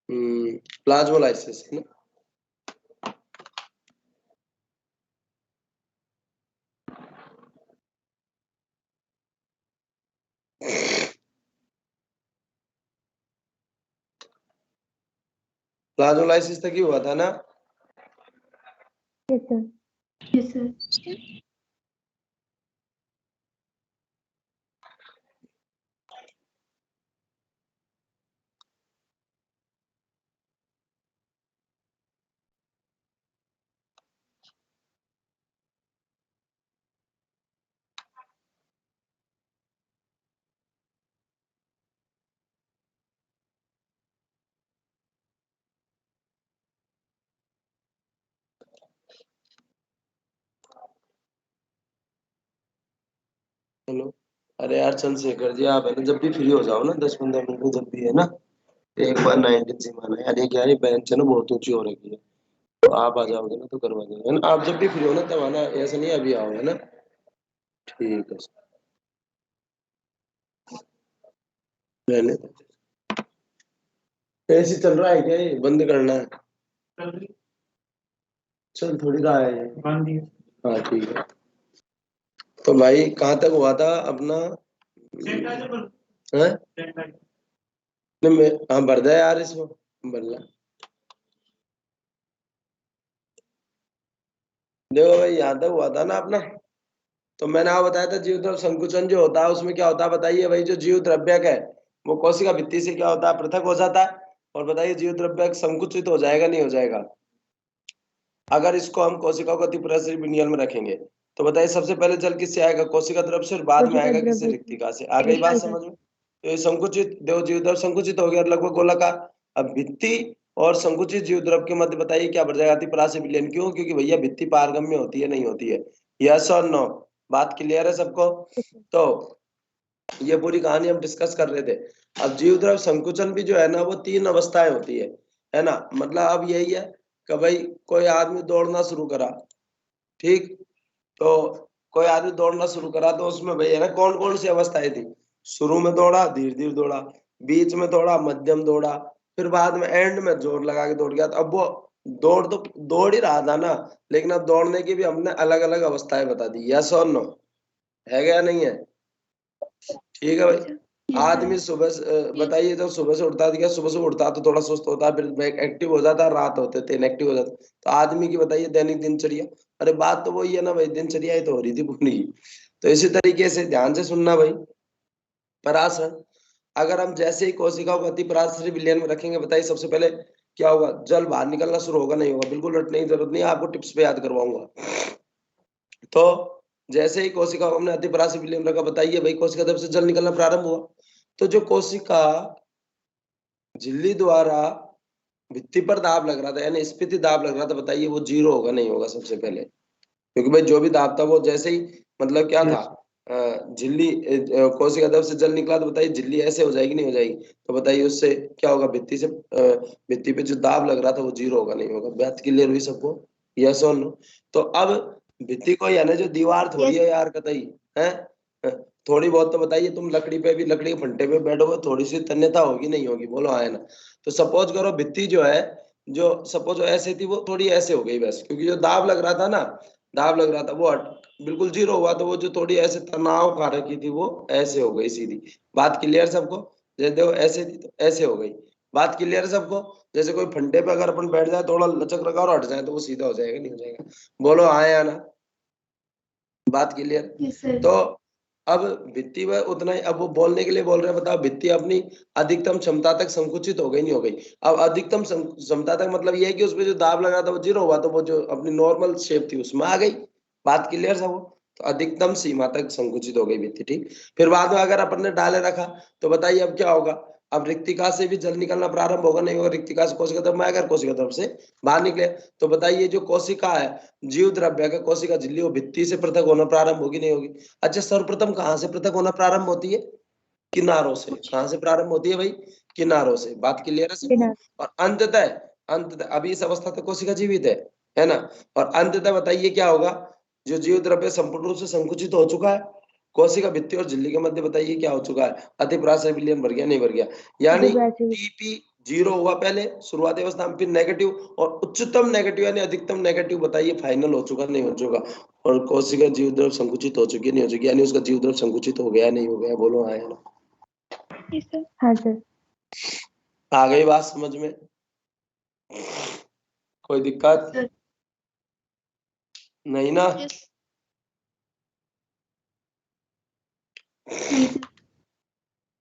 Plasmolysis है ना। Plasmolysis तक ही हुआ था ना। Yes sir. Yes sir. Hello, अरे यार चंद्रशेखर जी, आप है ना जब भी फ्री हो जाओ ना 10-15 मिनट में, जब भी है ना, तो एक बार 19 सी माना यार, ये क्या है, बेंच है ना बहुत ऊंची हो रखी है, तो आप आ जाओगे ना तो करवा देंगे, है ना। आप जब भी फ्री हो ना तब आना, ऐसा नहीं अभी आओ, है ना। ठीक है मैंने ऐसे चल रहा है क्या, ये बंद करना है। चल थोड़ी रहा है ये। हाँ ठीक है। तो भाई कहाँ तक हुआ था अपना। हैं? नहीं मैं, हाँ भर दे यार इसको, भर ला। देखो भाई यहाँ तक हुआ था ना अपना। तो मैंने आपको बताया था जीव द्रव्य संकुचन जो होता है उसमें क्या होता है बताइए भाई। जो जीव द्रव्यक है वो कोशिका भित्ति से क्या होता है, पृथक हो जाता है। और बताइए जीव द्रव्यक संकुचित हो जाएगा नहीं हो जाएगा। अगर इसको हम कोशिका को अति परिसर विन्यास में रखेंगे तो बताइए सबसे पहले जल किससे आएगा, कोशिका द्रव से, और बाद में आएगा किससे, रिक्तिका से। आ गई बात समझ में। तो ये संकुचित देव जीव द्रव संकुचित हो गया लगभग गोलाकार। अब भित्ति और संकुचित जीव द्रव के मध्य बताइए क्या बढ़ जाएगा, अति पराश्रय विलयन। क्यों? क्योंकि भैया भित्ति पारगम्य होती है नहीं होती है। यस और नो, बात क्लियर है सबको। तो ये पूरी कहानी हम डिस्कस कर रहे थे। अब जीव द्रव संकुचन भी जो है ना वो 3 अवस्थाएं होती है ना। मतलब अब यही है कि भाई कोई आदमी दौड़ना शुरू करा, ठीक, तो कोई आदमी दौड़ना शुरू करा तो उसमें भाई है ना कौन कौन सी अवस्थाएं थी। शुरू में दौड़ा, धीरे धीरे दौड़ा, बीच में दौड़ा, मध्यम दौड़ा, फिर बाद में एंड में जोर लगा के दौड़ गया। तो अब वो दौड़ तो दौड़ ही रहा था ना, लेकिन अब दौड़ने की भी हमने अलग अलग अवस्थाएं बता दी। यस और नो, है क्या नहीं है? ठीक है भाई। आदमी सुबह बताइए जब सुबह से उठता था, सुबह से उठता तो थोड़ा सुस्त होता, फिर एक्टिव हो जाता, रात होते थे इनएक्टिव हो जाता। तो आदमी की बताइए दैनिक दिनचर्या। अरे बात तो वही है ना भाई, दिनचर्या ही तो हो रही थी पूरी। तो इसी तरीके से ध्यान से सुनना भाई। पराशर, अगर हम जैसे ही कोशिकाओं को अति पराशर विलयन में रखेंगे बताइए सबसे पहले क्या होगा, जल बाहर निकलना शुरू होगा नहीं होगा, बिल्कुल रटने की जरूरत नहीं है, आपको टिप्स पे याद करवाऊंगा। तो जैसे ही कोशिका को हमने अति पराशर विलयन में रखा बताइए भाई कोशिका तरफ से जल निकलना प्रारंभ हुआ। तो जो कोशिका झिल्ली द्वारा भित्ति पर दाब लग रहा था यानी स्फीति दाब लग रहा था बताइए वो 0 होगा नहीं होगा सबसे पहले। क्योंकि भाई जो भी दाब था वो जैसे ही मतलब क्या था, झिल्ली कोशिका तरफ से जल निकला तो बताइए झिल्ली ऐसे हो जाएगी नहीं हो जाएगी। तो बताइए उससे क्या होगा, भित्ति से भित्ति पे जो दाब लग रहा था वो 0 होगा नहीं होगा। बात क्लियर हुई सबको? यस और नो। तो अब भित्ति को यानी जो दीवार थोड़ी है यार कतई है, थोड़ी बहुत तो बताइए। तुम लकड़ी पे भी, लकड़ी के फंटे पे बैठोगे, थोड़ी सी तन्यता होगी नहीं होगी, बोलो आए ना। तो सपोज करो भित्ति जो है, जो सपोज ऐसे थी वो थोड़ी ऐसे हो गई बस, क्योंकि जो दाब लग रहा था ना, दाब लग रहा था वो बिल्कुल 0 हुआ, तो वो जो थोड़ी ऐसे तनाव खा रखी थी वो ऐसे हो गई सीधी। बात क्लियर सबको? जैसे देखो ऐसे थी तो ऐसे हो गई। बात क्लियर है सबको? जैसे कोई फंडे पे अगर अपन बैठ जाए, थोड़ा लचक रखा और हट जाए तो वो सीधा हो जाएगा नहीं हो जाएगा, बोलो आए या ना। बात क्लियर? तो अब भित्ति में उतना ही, अब वो बोलने के लिए बोल रहे हैं, बताओ भित्ति अपनी अधिकतम क्षमता तक संकुचित हो गई नहीं हो गई। अब अधिकतम क्षमता तक मतलब ये है कि उसमें जो दाब लगा था वो 0 हुआ, तो वो जो अपनी नॉर्मल शेप थी उसमें आ गई। बात क्लियर सब? तो अधिकतम सीमा तक संकुचित हो गई भित्ति, ठीक। फिर बाद में अगर अपन ने डाले रखा तो बताइए अब क्या होगा। अब रिक्तिका से भी जल निकलना प्रारंभ होगा नहीं होगा, रिक्तिका से कोशिका तरफ में, अगर कोशिका तरफ से बाहर निकले तो बताइए जो कोशिका है जीव द्रव्य का, कोशिका झिल्ली वो भित्ति से पृथक होना प्रारंभ होगी नहीं होगी। अच्छा सर्वप्रथम कहाँ से पृथक होना प्रारंभ होती है? किनारों से। कहाँ से प्रारंभ होती है भाई? किनारों से। बात क्लियर है सबको? और अंततः अभी इस अवस्था तक कोशिका जीवित है ना। और अंततः बताइए क्या होगा, जो जीव द्रव्य संपूर्ण रूप से संकुचित हो चुका है, कोशिका भित्ति और झिल्ली के मध्य बताइए क्या हो चुका है, अति पराशर विलयन भर गया नहीं भर गया, यानी टीपी जीरो हुआ पहले शुरुआती अवस्था में, फिर नेगेटिव, और उच्चतम नेगेटिव यानी अधिकतम नेगेटिव बताइए फाइनल हो चुका नहीं हो चुका, और कोशिका जीव द्रव संकुचित हो चुकी नहीं हो चुकी, यानी उसका जीव द्रव संकुचित हो गया नहीं हो गया, बोलो हाँ या ना। हाँ सर। आ गई बात समझ में? कोई दिक्कत नहीं ना?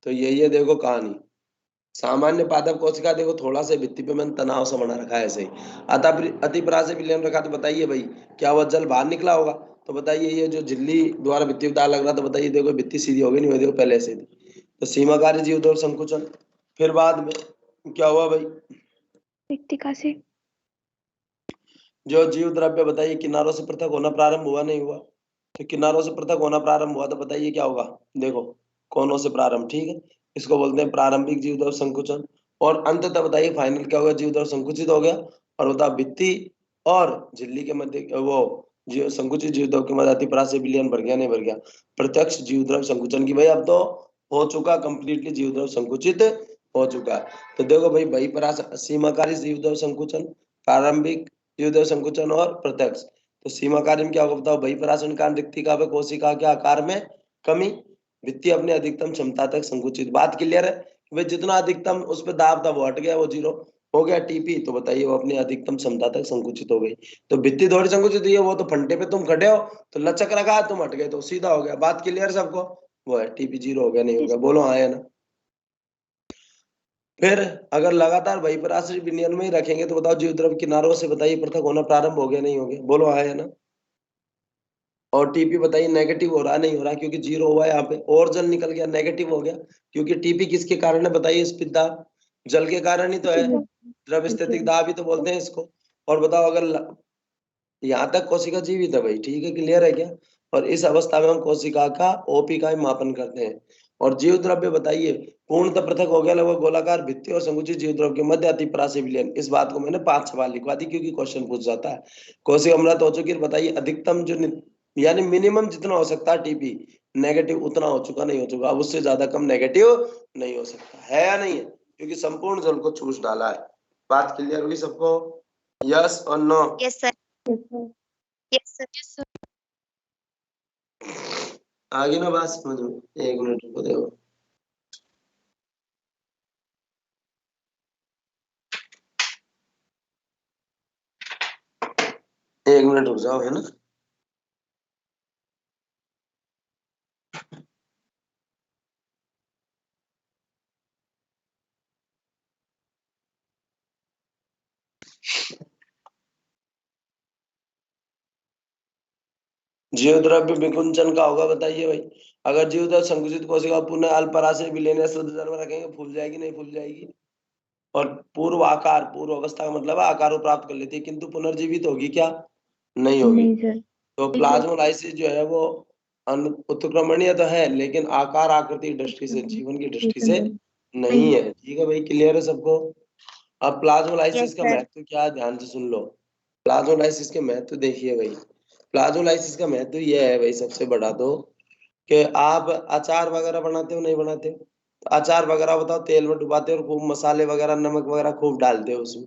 तो यही है देखो कहानी। सामान्य पादप कोशिका देखो थोड़ा सा भित्ति पे मैंने तनाव सा बना रखा है ऐसे ही, अतिपरा से विलयन रखा, तो बताइए भाई क्या वह जल बाहर निकला होगा? तो बताइए ये जो झिल्ली द्वारा भित्ति पे दाग लग रहा था, बताइए देखो भित्ति सीधी हो गई नहीं हुई, देखो पहले ऐसे थी। तो सीमाकारी जीव द्रव संकुचन, फिर बाद में क्या हुआ भाई? रिक्तिका से। जो जीव द्रव्य बताइए किनारों से पृथक होना प्रारंभ हुआ नहीं हुआ? तो किनारों से पृथक होना प्रारंभ हुआ, तो बताइए क्या होगा? देखो कोनों से प्रारंभ, ठीक है, इसको बोलते हैं प्रारंभिक जीव द्रव संकुचन। और अंततः बताइए फाइनल क्या होगा? जीव द्रव संकुचित हो गया, और बता भित्ति और झिल्ली के मध्य वो जीव संकुचित जीव द्रव के मध्य अतिपरा से विलयन भर गया नहीं भर गया? प्रत्यक्ष जीव द्रव संकुचन की भाई अब तो हो चुका, कंप्लीटली जीव द्रव संकुचित हो चुका। तो देखो भाई बहिपरा सीमाकारी जीव द्रव संकुचन, प्रारंभिक जीव द्रव संकुचन और प्रत्यक्ष। तो सीमा कार्य में क्या होगा बताओ? बहिपराशरण काल रिक्तिका में कोशिका के आकार में कमी, भित्ति अपने अधिकतम क्षमता तक संकुचित। बात क्लियर है? भाई जितना अधिकतम उस पर दाब था वो हट गया, वो जीरो हो गया टीपी, तो बताइए वो अपनी अधिकतम क्षमता तक संकुचित हो गई। तो भित्ति थोड़ी संकुचित हुई है, वो तो फंटे पे तुम खड़े हो तो लचक रखा है, तुम हट गए तो सीधा हो गया। बात क्लियर सबको? वो है टीपी जीरो हो गया नहीं हो गया, बोलो हाँ या ना? फिर अगर लगातार वही पर आश्रित विलयन में ही रखेंगे तो बताओ जीव द्रव किनारों से बताइए पृथक होना प्रारंभ हो गया नहीं हो गया, बोलो हाँ या ना? और टीपी बताइए नेगेटिव हो रहा नहीं हो रहा? क्योंकि जीरो हुआ है यहाँ पे, और जल निकल गया, नेगेटिव हो गया। क्योंकि टीपी किसके कारण है बताइए? स्पित दाब, जल के कारण ही तो है, द्रव स्थितिक दाब ही तो बोलते हैं इसको। और बताओ अगर यहाँ तक कोशिका जीवित है भाई, ठीक है, क्लियर है क्या? और इस अवस्था में हम कोशिका का ओपी का ही मापन करते हैं। और जीव द्रव्य बताइए पूर्णतः पृथक हो गया लगभग गोलाकार भित्ति और संकुचित जीव द्रव्य के मध्य अतिपरा से विलयन। इस बात को मैंने 5 सवाल लिखवा दी क्योंकि क्वेश्चन पूछ जाता है। कोशिका अमृत हो चुकी है, बताइए अधिकतम जो यानी मिनिमम जितना हो सकता है टीपी नेगेटिव उतना हो चुका नहीं हो चुका, अब उससे ज्यादा कम नेगेटिव नहीं हो सकता है या नहीं है? क्योंकि संपूर्ण जल को चूस डाला है। बात क्लियर हुई सबको? यस और no? Yes sir. Yes sir. Yes sir. आगे ना बात समझ में? 1 मिनट रुको देखो। एक मिनट रुक जाओ, है ना? जीव द्रव्य विकुंचन का होगा, बताइए भाई। अगर जीव द्रव्य संकुचित कोशिका पुनः अल्पराशय विलयन शुद्ध जल में रखेंगे, फूल जाएगी नहीं फूल जाएगी? और पूर्व आकार, पूर्व अवस्था का मतलब है आकार को प्राप्त कर लेती है, किंतु पुनर्जीवित होगी क्या? नहीं होगी। नहीं सर। तो प्लाज्मोलाइसिस जो है वो उत्क्रमणीय तो है, लेकिन आकार आकृति की दृष्टि से, जीवन की दृष्टि से नहीं है। ठीक है भाई, क्लियर है सबको? अब प्लाज्मोलाइसिस यस का सर। महत्व क्या है, ध्यान से सुन लो। प्लाज्मोलाइसिस के महत्व देखिए भाई। प्लाज्मोलाइसिस का महत्व यह है भाई, सबसे बड़ा तो कि आप अचार वगैरह बनाते हो नहीं बनाते हो? तो अचार वगैरह बताओ तेल में डुबाते हो और खूब मसाले वगैरह नमक वगैरह खूब डालते हो उसमें,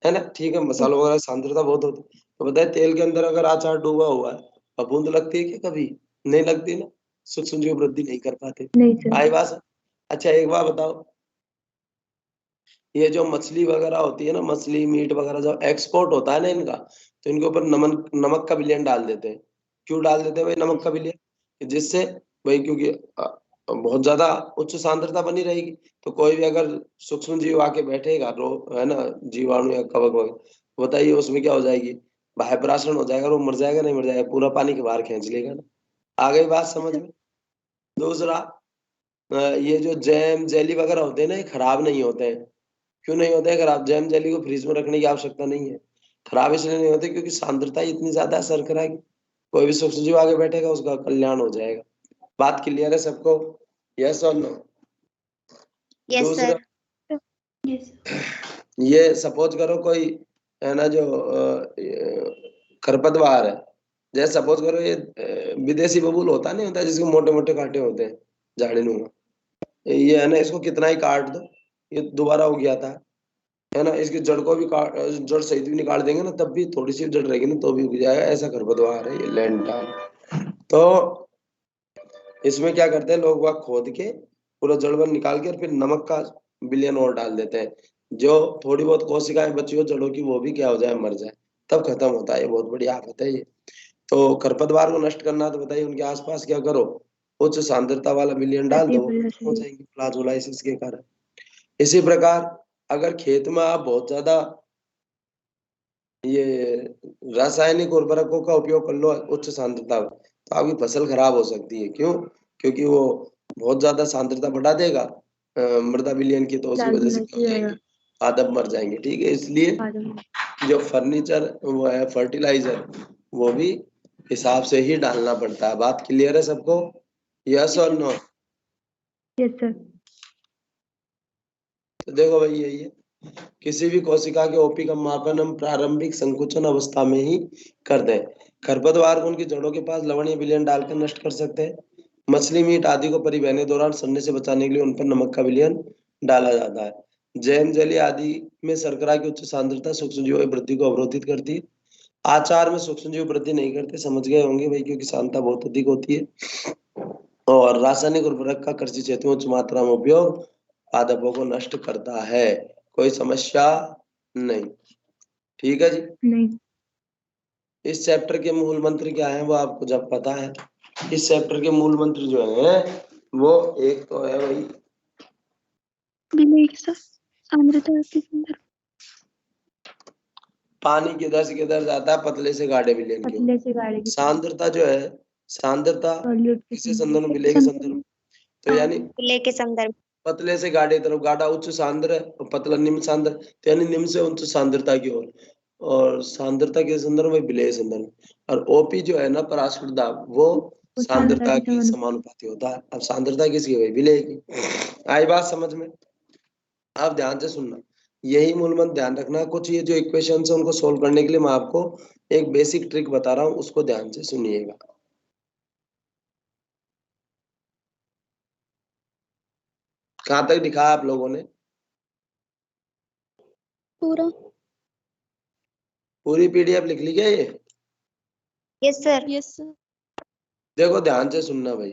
है ना? ठीक है, मसालों वगैरह की सांद्रता बहुत होती है। तो बताए तेल के अंदर अगर अचार डूबा हुआ है, फफूंद लगती है क्या कभी? नहीं लगती ना, सूक्ष्म जीव वृद्धि नहीं कर पाते। नहीं सर। आई बात? अच्छा एक बात बताओ, ये जो मछली वगैरह होती है ना, मछली मीट वगैरह जब एक्सपोर्ट होता है ना इनका, तो इनके ऊपर नमक का विलयन डाल देते हैं। क्यों डाल देते हैं भाई नमक का विलयन? कि जिससे भाई, क्योंकि बहुत ज्यादा उच्च सांद्रता बनी रहेगी, तो कोई भी अगर सूक्ष्म जीव आके बैठेगा है ना, जीवाणु या कवक वगैरह, बताइए उसमें क्या हो जाएगी? बाह्य पराशरण हो जाएगा, वो मर जाएगा नहीं मर जाएगा? पूरा पानी के बाहर खींच लेगा ना। आ गई बात समझ में? दूसरा, ये जो जैम जेली वगैरह होते हैं ना, ये खराब नहीं होते हैं। क्यों नहीं होते हैं खराब? जैम जेली को फ्रिज में रखने की आवश्यकता नहीं है। खराब इसलिए नहीं होते क्योंकि सांद्रता ही इतनी ज्यादा है शर्करा की, कोई भी सूक्ष्म जीव आगे बैठेगा उसका कल्याण हो जाएगा। बात क्लियर है सबको? यस और नो? यस दूसरा, सर। ये सपोज करो कोई है ना जो खरपतवार है, जैसे सपोज करो ये विदेशी बबूल होता नहीं होता जिसके मोटे मोटे कांटे होते हैं झाड़ीनुमा, ये है ना, इसको कितना ही काट दो ये दोबारा उग जाता है। है ना, इसकी जड़ को भी जड़ सहित भी निकाल देंगे ना, तब भी थोड़ी सी जड़ रहेगी ना तो भी उग जाएगा, ऐसा खरपतवार है ये लैंड। तो इसमें क्या करते हैं लोग, वह खोद के पूरा जड़बन निकाल के और फिर नमक का विलयन और डाल देते हैं, जो थोड़ी बहुत कोशिकाएं बची हो जड़ों की वो भी क्या हो जाए, मर जाए, तब खत्म होता है। ये बहुत बड़ी आफत है ये। तो खरपतवार को नष्ट करना, तो बताइए उनके आसपास क्या करो, उच्च सांद्रता वाला विलयन डाल दो, हो जाएंगी प्लाज्मोलाइसिस के कारण। इसी प्रकार अगर खेत में आप बहुत ज्यादा ये रासायनिक उर्वरकों का उपयोग कर लो उच्च सांद्रता, तो आपकी फसल खराब हो सकती है। क्यों? क्योंकि वो बहुत ज्यादा सांद्रता बढ़ा देगा मृदा विलयन की, तो उसी वजह से क्या हो जाएंगे, पादप मर जाएंगे। ठीक है, इसलिए जो फर्नीचर वो है फर्टिलाइजर, वो भी हिसाब से ही डालना पड़ता है। बात क्लियर है सबको? यस और नो? Yes sir. तो देखो भाई यही है, किसी भी कोशिका के ओपी का मापन हम प्रारंभिक संकुचन अवस्था में ही कर दें। खरपतवार को उनकी जड़ों के पास लवण या विलयन डालकर नष्ट कर सकते हैं। मछली मीट आदि को परिवहन के दौरान सड़ने से बचाने के लिए उन पर नमक का विलयन डाला जाता है। जैम जेली आदि में शर्करा की उच्च सांद्रता सूक्ष्मजीवों की वृद्धि को अवरोधित करती है। आचार में सूक्ष्मजीव वृद्धि नहीं करते, समझ गए होंगे भाई, क्योंकि सांद्रता बहुत अधिक होती है। और रासायनिक उर्वरक का कृषि क्षेत्र में उच्च मात्रा में उपयोग पादपों को नष्ट करता है। कोई समस्या नहीं? ठीक है जी। नहीं। इस चैप्टर के मूल मंत्र क्या है वो आपको जब पता है। इस चैप्टर के मूल मंत्र जो है वो एक तो है भाई विलय सर, सांद्रता के संदर्भ, पानी किधर जाता है, पतले से गाढ़े विलयन की ओर। पतले से गाढ़े की सांद्रता जो है, सांद्रता सॉल्यूट के किसके संदर्भ में, विलय के संदर्भ में। तो यानी विलय के संदर्भ। पतले से गाढ़े तरफ, गाढ़ा उच्च सांद्र और पतला निम्न सांद्र, तो यानी निम्न से उच्च सांद्रता की ओर। और सांद्रता के संदर्भ में विलय संदर्भ में। और ओपी जो है ना पराशर दाब, वो सांद्रता के समानुपाती होता है। अब सांद्रता किसकी है? विलय की। आई बात समझ में? आप ध्यान से सुनना, यही मूल मंत्र ध्यान रखना। कुछ ये जो इक्वेशन है उनको सोल्व करने के लिए मैं आपको एक बेसिक ट्रिक बता रहा हूँ, उसको ध्यान से सुनिएगा। कहाँ तक दिखा आप लोगों ने? पूरा। पूरी पीडीएफ लिख ली क्या ये? Yes sir. Yes sir. देखो ध्यान से सुनना भाई,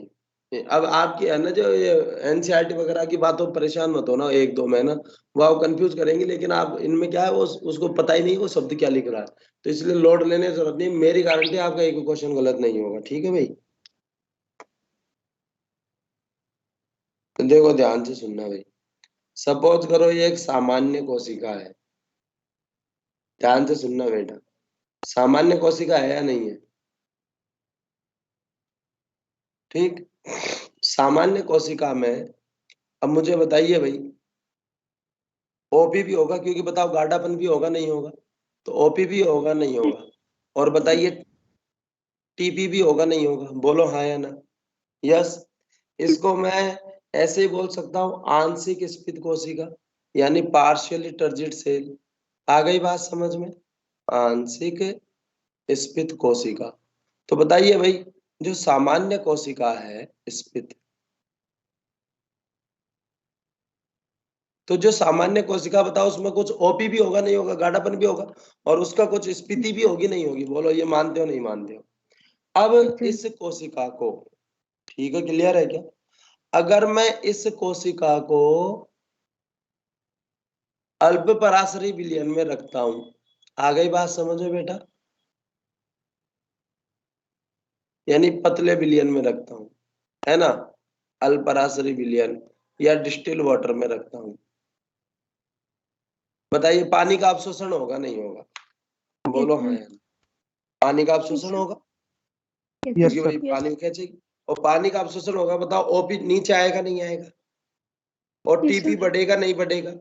अब आपकी है ना जो ये एनसीईआरटी वगैरह की बातों परेशान मत हो ना, एक दो में ना वो आप कंफ्यूज करेंगे, लेकिन आप इनमें क्या है वो उसको पता ही नहीं वो शब्द क्या लिख रहा है, तो इसलिए लोड लेने की जरूरत नहीं। मेरी गारंटी आपका एक क्वेश्चन गलत नहीं होगा। ठीक है भाई? तो देखो ध्यान से सुनना भाई, सपोज करो ये एक सामान्य कोशिका है। ध्यान से सुनना बेटा, सामान्य कोशिका है या नहीं है? ठीक, सामान्य कोशिका में अब मुझे बताइए भाई, ओपी भी होगा क्योंकि बताओ गाढ़ापन भी होगा नहीं होगा, तो ओपी भी होगा नहीं होगा, और बताइए टीपी भी होगा नहीं होगा, बोलो हाँ या ना? यस। इसको मैं ऐसे ही बोल सकता हूँ, आंशिक स्फीत कोशिका, यानी पार्शियली टर्जिड सेल। आ गई बात समझ में? आंशिक स्फीत कोशिका। तो बताइए भाई, जो सामान्य कोशिका है स्फीत, तो जो सामान्य कोशिका बताओ उसमें कुछ ओपी भी होगा नहीं होगा, गाढ़ापन भी होगा, और उसका कुछ स्फीति भी होगी नहीं होगी, बोलो ये मानते हो नहीं मानते हो? अब इस कोशिका को, ठीक है क्लियर है क्या? अगर मैं इस कोशिका को अल्प पराशरी विलयन में रखता हूं, आ गई बात समझ में बेटा? यानी पतले विलयन में रखता हूं, है ना, अल्प पराशरी विलयन या डिस्टिल वाटर में रखता हूं, बताइए पानी का अवशोषण होगा नहीं होगा, बोलो हाँ या ना? पानी का अवशोषण होगा क्योंकि भाई पानी खींचेगी, और पानी का अवशोषण होगा, बताओ ओपी नीचे आएगा नहीं आएगा, और टीपी बढ़ेगा नहीं बढ़ेगा?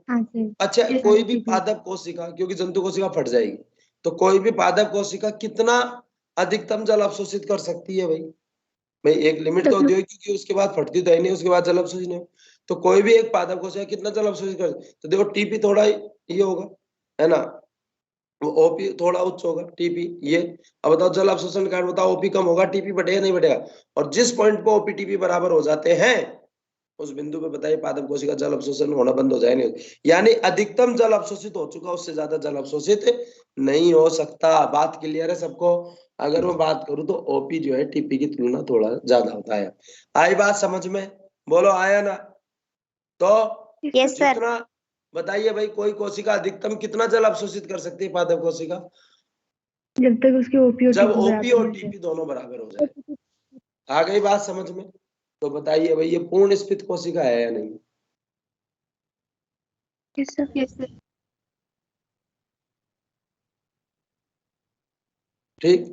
अच्छा, कोई भी पादप कोशिका, क्योंकि जंतु कोशिका फट जाएगी, तो कोई भी पादप कोशिका कितना अधिकतम जल अवशोषित कर सकती है भाई? भाई एक लिमिट तो होती है, क्योंकि उसके बाद फटती तो है नहीं, उसके बाद जल अवशोषित नहीं हो, तो कोई भी एक पादप कोशिका कितना जल अवशोषित कर, तो देखो टीपी थोड़ा ये होगा, है ना, वो ओपी थोड़ा उच्च होगा, टीपी ये। अब बताओ जल अवशोषण कारण बताओ ओपी कम होगा, टीपी बढ़ेगा नहीं बढ़ेगा? और जिस पॉइंट पर ओपी टीपी बराबर हो जाते हैं उस बिंदु पे बताइए पादप कोशिका जल अवशोषण होना बंद हो जाए नहीं यानी अधिकतम जल अवशोषित हो चुका, उससे ज्यादा जल अवशोषित नहीं हो सकता। बात क्लियर है सबको? अगर मैं बात करूं तो ओपी जो है टीपी की तुलना थोड़ा ज्यादा होता है। आई बात समझ में? बोलो आया ना? तो यस सर। जितना बताइए भाई, कोई कोशिका अधिकतम कितना जल अवशोषित कर सकती है पादप कोशिका? जब तक उसके ओपी और जब टीपी ओपी बराबर और हो टीपी दोनों बराबर हो जाए। आ गई बात समझ में? तो बताइए भाई, ये पूर्ण स्फीत कोशिका है या नहीं? जाए। Yes sir. Yes sir. ठीक,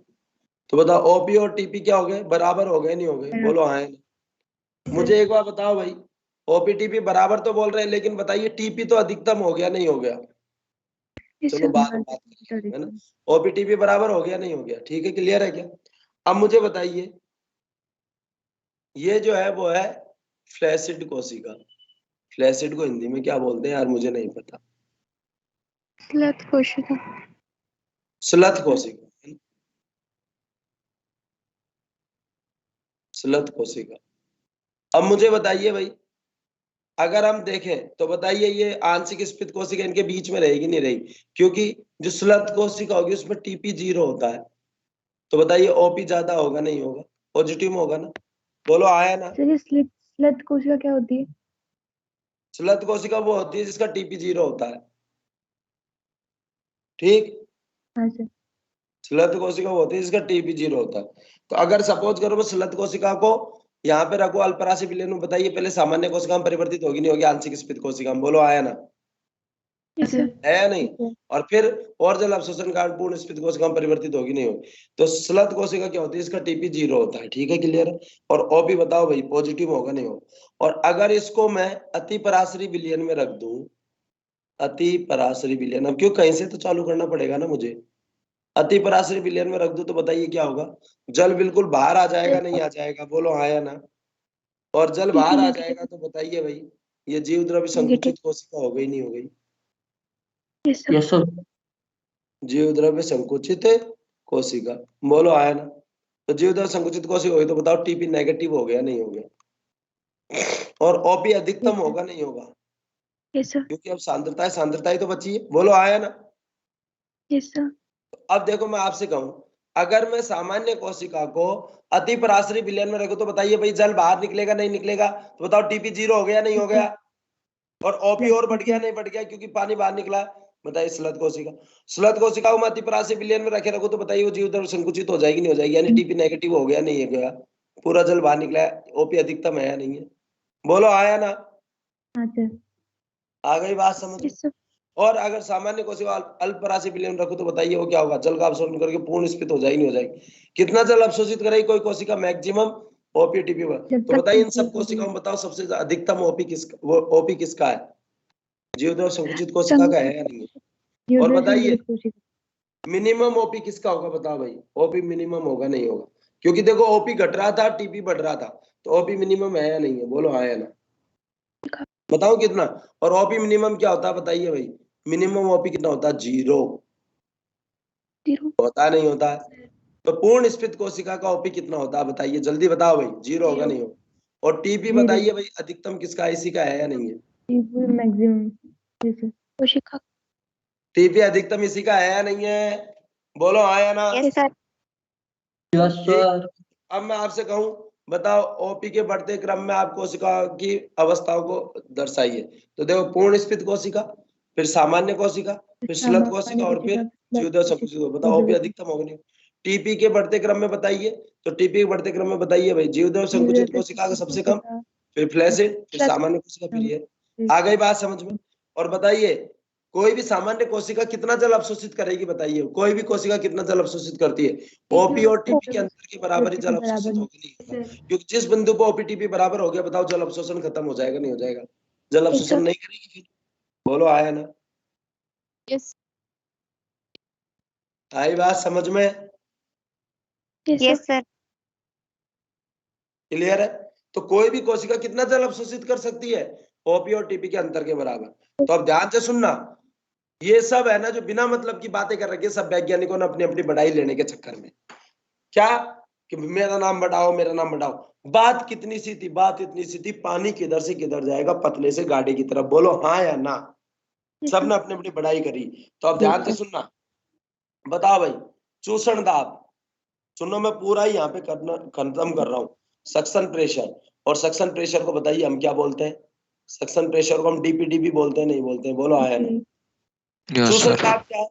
तो बताओ ओपी और टीपी क्या हो गए? बराबर हो गए नहीं हो गए? बोलो हाँ या नहीं। मुझे एक बार बताओ भाई, ओपी टीपी बराबर तो बोल रहे हैं, लेकिन बताइए टीपी तो अधिकतम हो गया नहीं हो गया? चलो बाद में बात करेंगे, है ना? ओपी टीपी बराबर हो गया नहीं हो गया? ठीक है, क्लियर है क्या? अब मुझे बताइए, ये जो है वो है फ्लैसिड कोशिका। फ्लैसिड को हिंदी में क्या बोलते हैं यार, मुझे नहीं पता। स्लथ कोशिका। स्लथ कोशिका, है ना? स्लथ कोशिका। अब मुझे बताइए भाई, अगर हम देखें तो बताइए ये आंशिक स्फीत कोशिका इनके बीच में रहेगी नहीं रहेगी? क्योंकि जो स्लथ कोशिका होगी उसमें टीपी 0 होता है, तो बताइए ओपी ज्यादा होगा नहीं होगा? पॉजिटिव में होगा ना? बोलो आया ना? सर ये स्लथ कोशिका क्या होती है? स्लथ कोशिका वो होती है जिसका टीपी 0 होता है। ठीक, हाँ सर। स्लथ कोशिका वो होती है जिसका टीपी 0 होता है। तो अगर सपोज करो मैं स्लथ कोशिका को यहाँ पे रखो अल्पराशि विलयन में, बताइए पहले सामान्य कोशिका में परिवर्तित होगी नहीं होगी आंशिक स्फीत कोशिका में? बोलो आया ना? Yes sir. है या नहीं? और फिर और जल अवशोषण के कारण पूर्ण स्फीत कोशिका में परिवर्तित होगी नहीं होगी? तो स्लथ कोशिका क्या होती है? इसका टीपी 0 होता है। ठीक है, क्लियर है? और ओपी बताओ भाई पॉजिटिव होगा नहीं होगा? और अगर इसको मैं अति पराशरी विलयन में रख दूं, अति पराशरी विलयन, अब क्यों कहीं से तो चालू करना पड़ेगा ना मुझे। अति पराशरी विलयन में रख दूं तो बताइए क्या होगा? जल बिल्कुल बाहर आ जाएगा नहीं आ जाएगा? बोलो हाँ या ना? और जल बाहर आ जाएगा तो बताइए भाई, ये जीव द्रव्य संकुचित कोशिका हो गई नहीं हो गई? Yes sir. जीव द्रव्य संकुचित कोशिका, बोलो आया ना? तो जीव द्रव्य संकुचित कोशिका हुई तो बताओ टीपी नेगेटिव हो गया नहीं हो गया? और ओपी अधिकतम होगा नहीं होगा? Yes sir. क्योंकि अब सांद्रता ही तो बची है। बोलो आया ना? Yes sir. अब देखो मैं आपसे कहूं, अगर मैं सामान्य कोशिका को अति पराशरी विलयन में रखूं तो बताइए भाई जल बाहर निकलेगा नहीं निकलेगा? तो बताओ टीपी 0 हो गया नहीं हो गया? और ओपी और बढ़ गया नहीं बढ़ गया क्योंकि पानी बाहर निकला? बताइए स्लथ कोशिका को मैं अति पराशरी विलयन में रखे रखूं तो बताइए वो जीव द्रव्य संकुचित हो जाएगी नहीं हो जाएगी? यानी टीपी नेगेटिव हो गया नहीं है गया? पूरा जल बाहर निकला है, ओपी अधिकतम है या नहीं है? बोलो आया ना? हाँ सर। आ गई बात समझ में? Yes sir. और अगर सामान्य कोशिका अल्पराशि विलयन रखो तो बताइए वो क्या होगा? जल का अवशोषण करके पूर्ण स्फीत हो जाएगी नहीं हो जाएगी? कितना जल अवशोषित करेगी कोई कोशिका? मैक्सिमम ओपी टीपी पर। जब तो तक बताइए इन टीपी सब कोशिकाओं में बताओ सबसे अधिकतम ओपी किसका, वो ओपी किसका है? जीवद्रव्य संकुचित कोशिका का है या नहीं है? और बताइए मिनिमम ओपी किसका होगा? बताओ भाई, ओपी मिनिमम होगा नहीं होगा? क्योंकि देखो ओपी घट रहा था टीपी बढ़ रहा था, तो ओपी मिनिमम है या नहीं है? बोलो हाँ या ना? बताओ कितना? और ओपी मिनिमम क्या होता है बताइए भाई? मिनिमम ओपी कितना होता है? 0 होता नहीं होता है? तो पूर्ण स्फीत कोशिका का ओपी कितना होता है बताइए? जल्दी बताओ भाई, 0 होगा नहीं होगा? और टीपी बताइए भाई अधिकतम किसका, इसी का है या नहीं है? मैक्सिमम कोशिका। टीपी अधिकतम इसी का है या नहीं है? बोलो हाँ या ना? Yes sir. Yes sir. अब मैं आपसे कहूं, बताओ ओपी के बढ़ते क्रम में आप कोशिका की अवस्थाओं को दर्शाइए। तो देखो पूर्ण स्फीत कोशिका, फिर सामान्य कोशिका, फिर स्लथ कोशिका और फिर जीवद्रव्य संकुचित कोशिका। बताओ ओपी अधिकतम होगा नहीं? टीपी के बढ़ते क्रम में बताइए, तो टीपी के बढ़ते क्रम में बताइए भाई जीवद्रव्य संकुचित कोशिका का सबसे कम, फिर फ्लैसिड, फिर सामान्य कोशिका, फिर ये। आ गई बात समझ में? और बताइए कोई भी सामान्य कोशिका कितना जल अवशोषित करेगी? बताइए कोई भी कोशिका कितना जल अवशोषित करती है? ओपी और टीपी के अंतर के बराबर ही जल अवशोषित होगी नहीं होगा? क्योंकि जिस बिंदु पर ओपी टीपी बराबर हो गया बताओ जल अवशोषण खत्म हो जाएगा नहीं हो जाएगा? जल अवशोषण नहीं करेगी फिर? बोलो आया ना? यस। आई बात समझ में? Yes sir. क्लियर है? तो कोई भी कोशिका कितना जल अवशोषित कर सकती है? ओपी और टीपी के अंतर के बराबर। तो अब ध्यान से सुनना, ये सब है ना जो बिना मतलब की बातें कर रखी है सब वैज्ञानिकों ने अपनी अपनी बढ़ाई लेने के चक्कर में। क्या कि मेरा नाम बढ़ाओ, मेरा नाम बढ़ाओ। बात कितनी सी थी, बात इतनी सी थी, पानी किधर से किधर जाएगा, पतले से गाड़ी की तरफ। बोलो हाँ या ना। सबने अपनी अपनी बढ़ाई करी। तो अब ध्यान से सुनना, बताओ भाई, चूषण दाब सुनो, मैं पूरा ही यहाँ पे करना खत्म कर रहा हूँ। सक्शन प्रेशर, और सक्शन प्रेशर को बताइए हम क्या बोलते हैं? सक्शन प्रेशर को हम डीपीडीबी बोलते हैं, नहीं बोलते हैं? बोलो आया ना। चूषण दाब क्या है?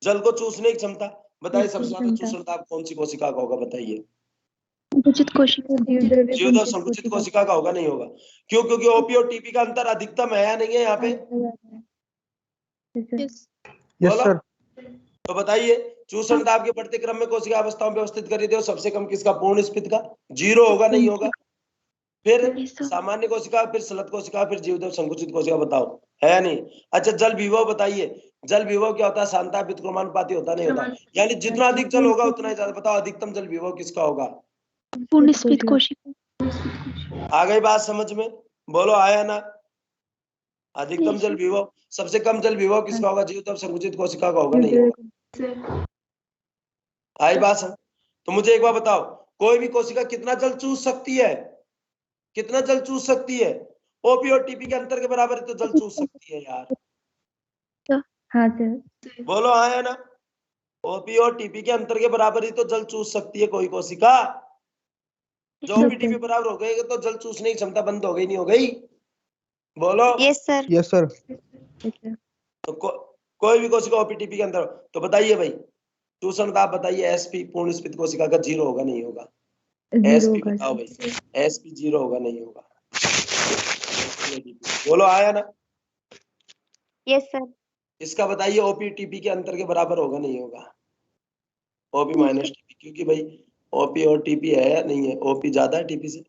जल को चूसने की क्षमता। बताइए सबसे ज्यादा चूषण दाब कौन सी कोशिका का होगा, बताइए? संकुचित कोशिका, जीवद्रव्य संकुचित कोशिका का होगा, नहीं होगा? क्यों? क्योंकि ओपी और टीपी का अंतर अधिकतम है या नहीं है यहाँ पे? बोलो। तो बताइए, चूषण दाब के बढ़ते क्रम में कोशिका अवस्थाओं में व्यवस्थित करी दो, सबसे कम किसका? पूर्ण स्फीत का। 0 होगा, नहीं होगा? फिर सामान्य कोशिका, फिर सलत कोशिका, फिर जीवद्रव्य संकुचित कोशिका। बताओ है या नहीं? अच्छा, जल विभव बताइए। जल विभव क्या होता है? शांतापित क्रमानुपाती होता नहीं होता? यानी जितना अधिक जल होगा उतना ही ज्यादा। बताओ अधिकतम जल विभव किसका होगा? पूर्ण स्फीत कोशिका। आ गई बात समझ में? बोलो आया ना। अधिकतम जल विभव, सबसे कम जल विभव किसका होगा? जीवद्रव्य संकुचित कोशिका का होगा, नहीं होगा? आई बात समझ? तो मुझे एक बार बताओ, कोई भी कोशिका कितना जल चूस सकती है? कितना जल चूस सकती है? ओपी और टीपी के अंतर के बराबर तो जल चूस सकती है यार। हाँ सर। बोलो हाँ है ना? ओपी और टीपी के अंतर के बराबर ही तो जल चूस सकती है कोई कोशिका। जो ओपी टीपी बराबर हो गई तो जल चूसने की क्षमता बंद हो गई, नहीं हो गई? बोलो। Yes sir. Yes sir. तो कोई भी कोशिका ओपी टीपी के अंदर, तो बताइए भाई, चूषण दाब बताइए, एसपी पूर्ण स्फीत कोशिका का 0 होगा, नहीं होगा? एसपी बताओ भाई, एसपी 0 होगा, नहीं होगा? बोलो आया ना? Yes sir. इसका बताइए, ओपी टीपी के अंतर के बराबर होगा, नहीं होगा? ओपी माइनस टीपी, क्योंकि भाई ओपी और टीपी है या नहीं है? ओपी ज्यादा है टीपी से।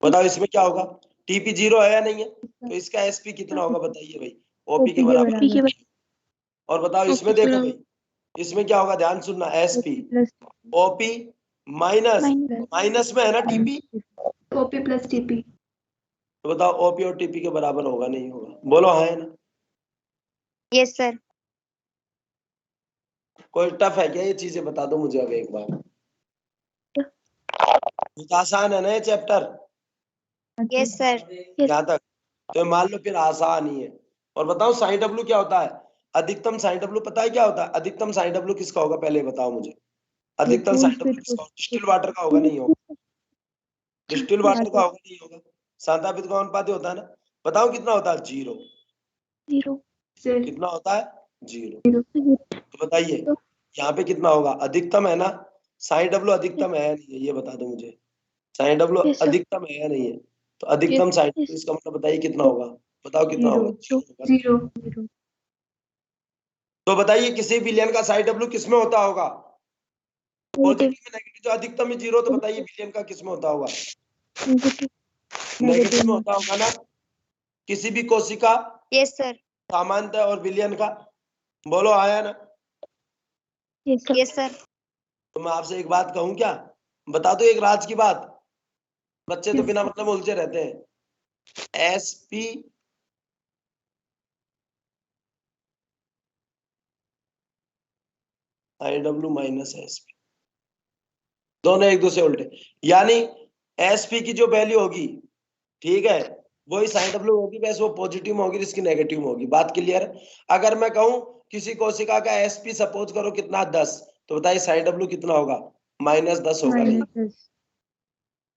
बताओ इसमें क्या होगा? टीपी 0 है या नहीं है? तो इसका एसपी कितना होगा बताइए भाई? ओपी के बराबर। और बताओ इसमें देखो भाई, इसमें क्या होगा? ध्यान सुनना, एसपी ओपी माइनस, माइनस में है ना टीपी? OP plus TP. तो बताओ ओपी और टीपी के बराबर होगा, नहीं होगा? बोलो हाँ है ना? Yes sir. कोई टफ है क्या? ये चीजें बता दो मुझे अब एक बार। आसान है ना ये चैप्टर? Yes sir. यहाँ तक तो मान लो फिर आसान ही है। और बताओ साइन डब्ल्यू क्या होता है? अधिकतम साइन डब्ल्यू पता है क्या होता है? अधिकतम साइन डब्ल्यू किसका होगा पहले बताओ मुझे? अधिकतम साइन डब्ल्यू किसका होगा? डिस्टिल वाटर का होगा, नहीं होगा? डिस्टिल वाटर का होगा, नहीं होगा? शांतापित का अनुपाती होता है ना? बताओ कितना होता है? 0। कितना होता है? 0। तो बताइए यहाँ पे कितना होगा? अधिकतम है ना? साइन डब्ल्यू अधिकतम है या नहीं है? ये बता दो मुझे। साइन डब्ल्यू अधिकतम है या नहीं है? तो अधिकतम साइन डब्ल्यू, इसका मतलब बताइए कितना होगा? बताओ कितना होगा? 0 होगा। तो बताइए किसी विलयन का साइन डब्ल्यू किसमें होता होगा? पॉजिटिव में नेगेटिव, जो अधिकतम ही 0, तो बताइए विलयन का किसमें होता होगा? नेगेटिव में होता होगा ना? किसी भी कोशिका यस सर। सामान्यतः और विलयन का। बोलो आया ना? Yes sir. तो मैं आपसे एक बात कहूं क्या? बता दो एक राज की बात। बच्चे तो बिना मतलब उलझे रहते हैं। एसपी आईडब्ल्यू माइनस एसपी, दोनों एक दूसरे उल्टे। यानी एसपी की जो वैल्यू होगी, ठीक है, वही साइन डब्ल्यू होगी, वैसे वो पॉजिटिव में होगी, इसकी नेगेटिव में होगी। बात क्लियर है? अगर मैं कहूं किसी कोशिका का एसपी सपोज करो कितना 10, तो बताइए साइन डब्ल्यू कितना होगा? -10 होगा, नहीं?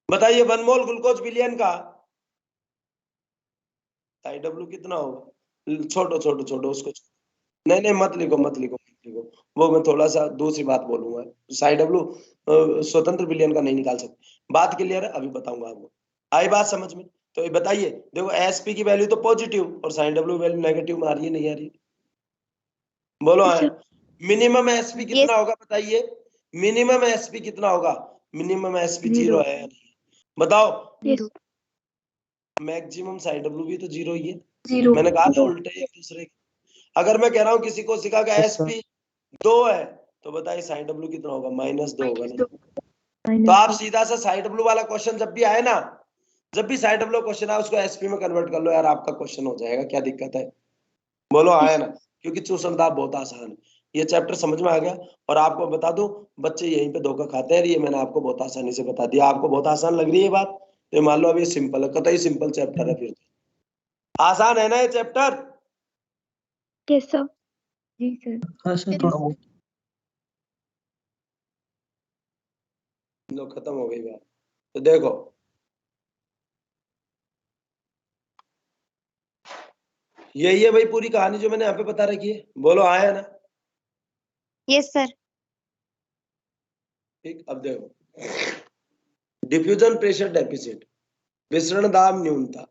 बताइए 1 मोल ग्लूकोज विलयन का साइन डब्ल्यू कितना होगा? छोड़ो छोड़ो छोड़ो उसको। नहीं नहीं, मत लिखो मत लिखो मत लिखो। वो मैं थोड़ा सा दूसरी बात बोलूंगा। साइन डब्ल्यू स्वतंत्र विलयन का नहीं निकाल सकते। बात क्लियर है? अभी बताऊंगा आपको। आई बात समझ में? तो ये बताइए, देखो एसपी की वैल्यू तो पॉजिटिव और साइन डब्ल्यू वैल्यू नेगेटिव में आ रही है, नहीं आ रही? बोलो है। मिनिमम एसपी कितना होगा बताइए? मिनिमम एसपी कितना होगा? मिनिमम एसपी 0 है या नहीं? बताओ। मैक्सिमम साइन डब्ल्यू भी तो 0 ही है। मैंने कहा था उल्टे एक दूसरे। अगर मैं कह रहा हूँ किसी कोशिका का एसपी 2 है, तो बताइए साइन डब्ल्यू कितना होगा? -2 होगा, नहीं? तो आप सीधा सा साइन डब्ल्यू वाला क्वेश्चन जब भी आए ना, जब भी साइन डब्ल्यू क्वेश्चन आए उसको एसपी में कन्वर्ट कर लो यार, आपका क्वेश्चन हो जाएगा। क्या दिक्कत है? बोलो आया ना? क्योंकि चूषण दाब बहुत आसान है। ये चैप्टर समझ में आ गया। और आपको बता दूं, बच्चे यहीं पे धोखा खाते हैं, ये मैंने आपको बहुत आसानी से बता दिया। आपको बहुत आसान लग रही है बात, तो मान लो अब ये सिंपल है, कतई सिंपल चैप्टर है। फिर आसान है ना ये चैप्टर? Yes sir. जी सर। हाँ सर, थोड़ा बहुत। लो खत्म हो गई बात। तो देखो, यही है भाई पूरी कहानी जो मैंने यहाँ पे बता रखी है। बोलो आया ना? Yes sir. ठीक, अब देखो, डिफ्यूजन प्रेशर डेफिसिट, विसरण दाब न्यूनता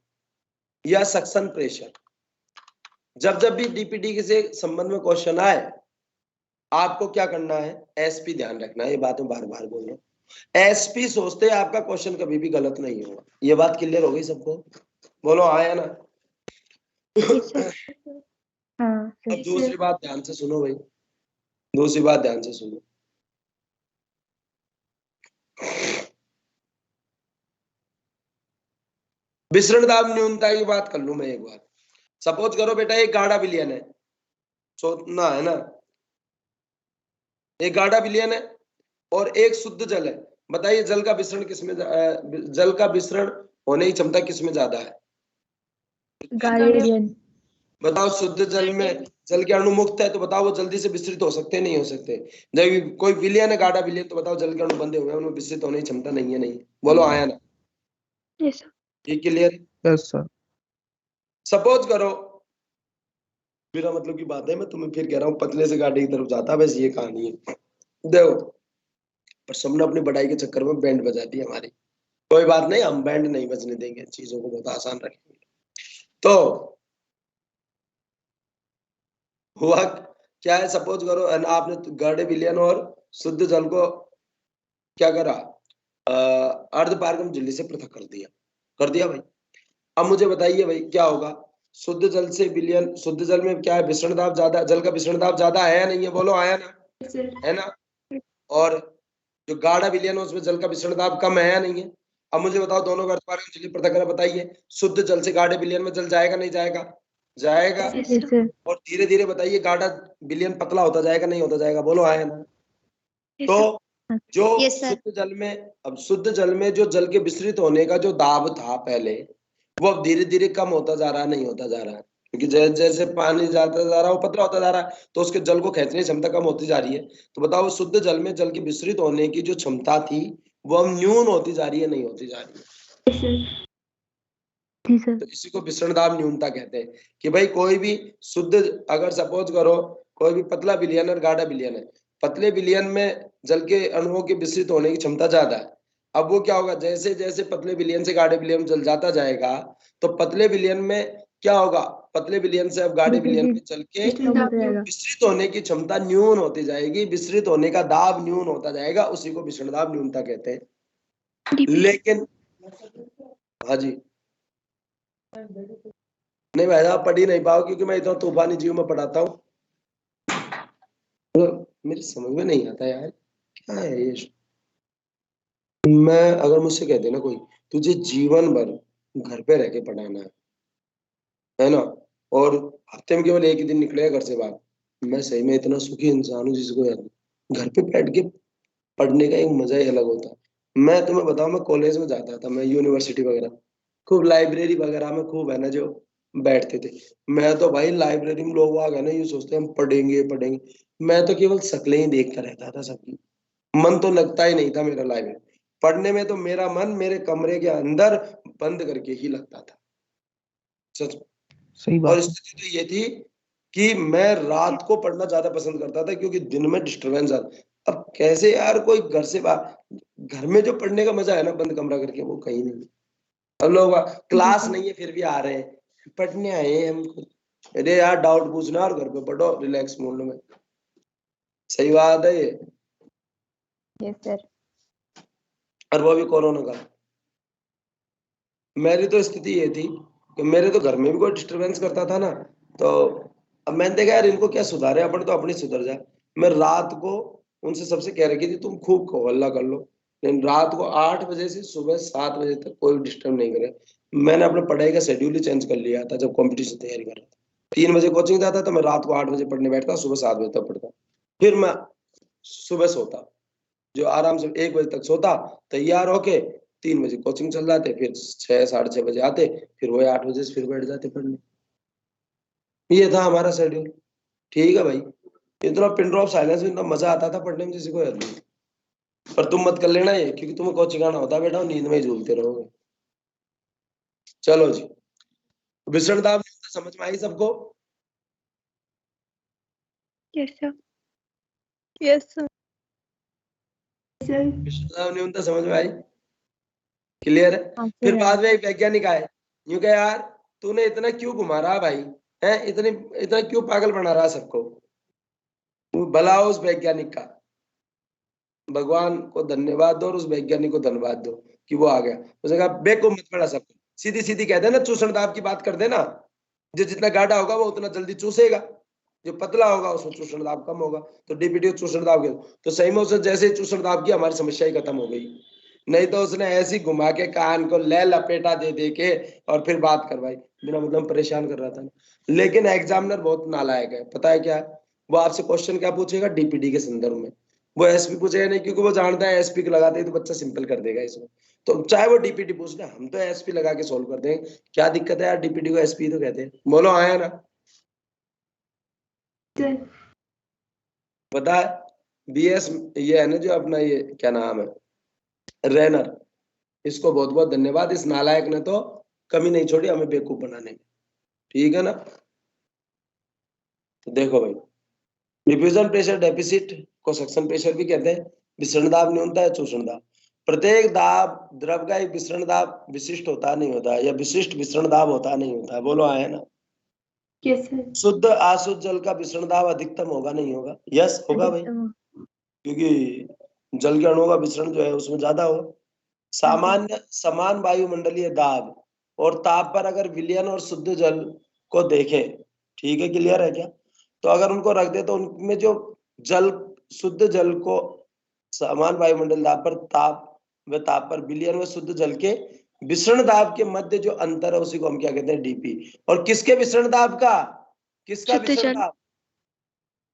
या सक्शन प्रेशर, जब जब भी डीपीडी से संबंध में क्वेश्चन आए, आपको क्या करना है? एसपी ध्यान रखना है। ये बात मैं बार बार बोल रहा हूँ। एसपी सोचते हैं आपका क्वेश्चन कभी भी गलत नहीं होगा। ये बात क्लियर हो गई सबको? बोलो आया ना? Yes sir. हाँ अब सर। दूसरी बात ध्यान से सुनो भाई, दूसरी बात ध्यान से सुनो। विसरण दाब न्यूनता की बात कर लूं मैं एक बार। सपोज करो बेटा एक गाढ़ा विलयन है, सोचना है ना, एक गाढ़ा विलयन है और एक शुद्ध जल है। बताइए जल का विसरण किसमें, जल का विसरण होने की क्षमता किसमें ज्यादा है? गार्डियन। बताओ, शुद्ध जल में जल के अणु मुक्त है, तो बताओ वो जल्दी से विस्तृत हो सकते हैं, नहीं हो सकते? जब कोई विलयन है गाढ़ा विलयन, तो बताओ जल के अणु बंधे हुए हैं, उनमें विस्तृत होने की क्षमता नहीं है, नहीं? बोलो आया ना? Yes sir. ये क्लियर? Yes sir. सपोज करो, मेरा मतलब की बात है, मैं तुम्हें फिर कह रहा हूँ, पतले से गाढ़े की तरफ जाता है, बस ये कहानी है। देखो, पर सबने अपनी बढ़ाई के चक्कर में बैंड बजा दी हमारी। कोई बात नहीं, हम बैंड नहीं बजने देंगे, चीजों को बहुत आसान रखेंगे। तो हुआ क्या है, सपोज करो आपने गाढ़े विलयन और शुद्ध जल को क्या करा, अर्ध पारगम झिल्ली से पृथक कर दिया भाई। अब मुझे बताइए भाई क्या होगा? शुद्ध जल से विलयन, शुद्ध जल में क्या है, विसरण दाब ज्यादा, जल का विसरण दाब ज्यादा है या नहीं है? बोलो आया ना? है ना? और जो गाढ़ा विलयन है उसमें जल का विसरण दाब कम है या नहीं है? अब मुझे बताओ, दोनों का अर्ध पारगम झिल्ली पृथक करा, बताइए शुद्ध जल से गाढ़े विलयन में जल जाएगा नहीं जाएगा? जाएगा। Yes sir. और धीरे धीरे बताइए गाढ़ा विलयन पतला होता जाएगा नहीं होता जाएगा? बोलो आया ना? तो जो यस सर। शुद्ध जल में, अब शुद्ध जल में जो जल के विस्तृत होने का जो दाब था पहले, वो अब धीरे धीरे कम होता जा रहा है, नहीं होता जा रहा है? क्योंकि जैसे जैसे पानी जाता जा रहा है वो पतला होता जा रहा है, तो उसके जल को खींचने की क्षमता कम होती जा रही है। तो बताओ शुद्ध जल में जल के विस्तृत होने की जो क्षमता थी, वो अब न्यून होती जा रही है, नहीं होती जा रही है? जी सर। तो इसी को विसरण दाब न्यूनता कहते हैं। कि भाई कोई भी शुद्ध, अगर सपोज करो कोई भी पतला विलयन और गाढ़ा विलयन है, पतले विलयन में जल के अणुओं के विस्तृत होने की क्षमता ज्यादा है। अब वो क्या होगा, जैसे जैसे पतले विलयन से गाढ़े विलयन में जल जाता जाएगा, तो पतले विलयन में क्या होगा, पतले विलयन से अब गाढ़े विलयन में चल के विस्तृत होने की क्षमता न्यून होती जाएगी, विस्तृत होने का दाब न्यून होता जाएगा, उसी को विसरण दाब न्यूनता कहते हैं। लेकिन हाँ जी, नहीं भाई आप पढ़ ही नहीं पाओ, क्योंकि मैं इतना तूफानी जीव में पढ़ाता हूँ, तो मेरी समझ में नहीं आता यार क्या है ये। मैं अगर मुझसे कहते ना कोई, तुझे जीवन भर घर पे रह के पढ़ाना है ना, और हफ्ते में केवल एक ही दिन निकलेगा घर से बाहर, मैं सही में इतना सुखी इंसान हूँ जिसको यार घर पे बैठ के पढ़ने का एक मजा ही अलग होता है। मैं तुम्हें बताऊं, मैं कॉलेज में जाता था, मैं यूनिवर्सिटी वगैरह, खूब लाइब्रेरी वगैरह में खूब है ना जो बैठते थे। मैं तो भाई लाइब्रेरी में लोग आ गए ना, ये सोचते हैं हम पढ़ेंगे पढ़ेंगे, मैं तो केवल शक्लें ही देखता रहता था सबकी, मन तो लगता ही नहीं था मेरा लाइब्रेरी पढ़ने में। तो मेरा मन मेरे कमरे के अंदर बंद करके ही लगता था, सच। सही और बात है। स्थिति तो ये थी कि मैं रात को पढ़ना ज्यादा पसंद करता था, क्योंकि दिन में डिस्टरबेंस आता। अब कैसे यार कोई घर से बाहर, घर में जो पढ़ने का मजा है ना बंद कमरा करके, वो कहीं नहीं। अब लोग क्लास नहीं है फिर भी आ रहे हैं, पढ़ने आए हैं हम खुद। अरे यार डाउट पूछना और घर पे पढ़ो रिलैक्स मोड में। सही बात है ये। Yes sir. और वो भी कोरोना का। मेरी तो स्थिति ये थी कि मेरे तो घर में भी कोई डिस्टरबेंस करता था ना, तो अब मैंने देखा यार इनको क्या सुधारे, अपन तो अपनी सुधर जाए। मैं रात को उनसे सबसे कह रखी थी तुम खूब कहो हल्ला कर लो, लेकिन रात को 8 बजे से सुबह 7 बजे तक कोई डिस्टर्ब नहीं करे। मैंने अपने पढ़ाई का शेड्यूल ही चेंज कर लिया था जब कॉम्पिटिशन तैयारी कर रहा था। 3 बजे कोचिंग जाता था, मैं रात को 8 बजे पढ़ने बैठता, सुबह 7 बजे तक पढ़ता। फिर मैं सुबह सोता, जो आराम से 1 बजे तक सोता, तैयार होके 3 बजे कोचिंग चल जाते, फिर 6 साढ़े 6 बजे आते, फिर वही 8 बजे से फिर बैठ जाते पढ़ने। ये था हमारा शेड्यूल। ठीक है भाई, इतना पिन ड्रॉप साइलेंस में इतना मजा आता था पढ़ने में जैसे कोई हद नहीं। पर तुम मत कर लेना ये, क्योंकि तुम्हें कोचिंग आना होता है बेटा, नींद में ही झूलते रहोगे। चलो जी, विषण दाब समझ में आई सबको? Yes sir. Yes sir. विषण दाब न्यूनता समझ में आई? क्लियर है? हाँ फिर सर। बाद में एक वैज्ञानिक आए, यूं कहे यार तूने इतना क्यों घुमा रहा भाई, है इतना क्यों पागल बना रहा सबको? भला उस वैज्ञानिक का, भगवान को धन्यवाद दो और उस वैज्ञानिक को धन्यवाद दो कि वो आ गया। उसने कहा बेको मत पड़ा सबको, सीधी सीधी कहते हैं ना, चूषण दाब की बात कर देना, जो जितना गाढ़ा होगा वो उतना जल्दी चूसेगा, जो पतला होगा उसमें चूषण दाब कम होगा। तो डीपीटी चूषण दाब के, तो सही में उसने जैसे ही चूषण दाब की हमारी समस्या ही खत्म हो गई। नहीं तो उसने ऐसी घुमा के कान को ले लपेटा दे दे के और फिर बात करवाई, बिना मतलब परेशान कर रहा था। लेकिन एग्जामिनर बहुत नालायक है, पता है क्या? वो आपसे क्वेश्चन क्या पूछेगा डीपीटी के संदर्भ में, वो एसपी पूछेगा नहीं, क्योंकि वो जानता है एसपी को लगाते ही तो बच्चा सिंपल कर देगा इसमें। तो चाहे वो डीपीटी पूछ ले, हम तो एसपी लगा के सोल्व कर देंगे। क्या दिक्कत है यार, डीपीटी को एसपी तो कहते हैं। बोलो आया ना? पता है बीएस ये है ना जो अपना, ये क्या नाम है, रैनर, इसको बहुत बहुत धन्यवाद। इस नालायक ने तो कमी नहीं छोड़ी हमें बेवकूफ बनाने में। ठीक है ना? तो देखो भाई, डिफ्यूजन प्रेशर डेफिसिट को सक्शन प्रेशर भी कहते हैं, विसरण दाब न्यूनता है चूषण दाब। प्रत्येक दाब द्रव का एक विसरण दाब विशिष्ट होता नहीं होता, या विशिष्ट विसरण दाब होता नहीं होता। बोलो आए ना? शुद्ध अशुद्ध जल का विसरण दाब अधिकतम होगा नहीं होगा? यस होगा भाई, क्योंकि जल के अणुओं का विसरण जो है उसमें ज्यादा होगा। सामान्य समान वायुमंडलीय दाब और ताप पर अगर विलयन और शुद्ध जल को देखें, ठीक है, क्लियर है क्या? तो अगर उनको रख दे तो उनमें जो जल, शुद्ध जल को समान वायुमंडल दाब पर ताप व ताप पर विलयन व शुद्ध जल के विसरण दाब के मध्य जो अंतर है उसी को हम क्या कहते हैं? डीपी। और किसके विसरण दाब का? किसका शुद्ध विसरण जल। दाब?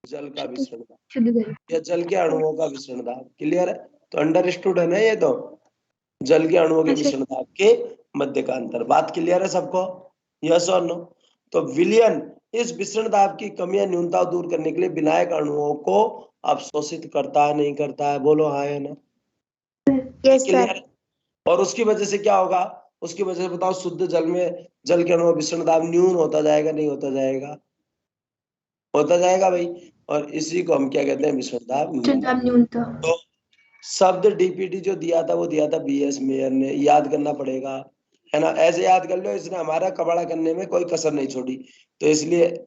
जल का विसरण दाब शुद्ध जल। या जल के अणुओं का विसरण दाब। क्लियर है? तो अंडरस्टूड है ना ये? तो जल के अणुओं के हाँ सर। विसरण दाब के मध्य का अंतर। बात क्लियर है सबको? यस और नो? तो विलयन इस विसरण दाब की कमी या न्यूनता दूर करने के लिए विनायक अणुओं को अवशोषित करता है नहीं करता है? बोलो हाँ या ना? Yes clear sir. है? और उसकी वजह से क्या होगा? उसकी वजह से बताओ, शुद्ध जल में जल के अणुओं का विसरण दाब न्यून होता जाएगा नहीं होता जाएगा? होता जाएगा भाई। और इसी को हम क्या कहते हैं? विसरण दाब न्यूनता। तो शब्द डीपीटी जो दिया था वो दिया था बीएस मेयर ने, याद करना पड़ेगा, है ना? ऐसे याद कर लो, इसने हमारा कबाड़ा करने में कोई कसर नहीं छोड़ी, तो इसलिए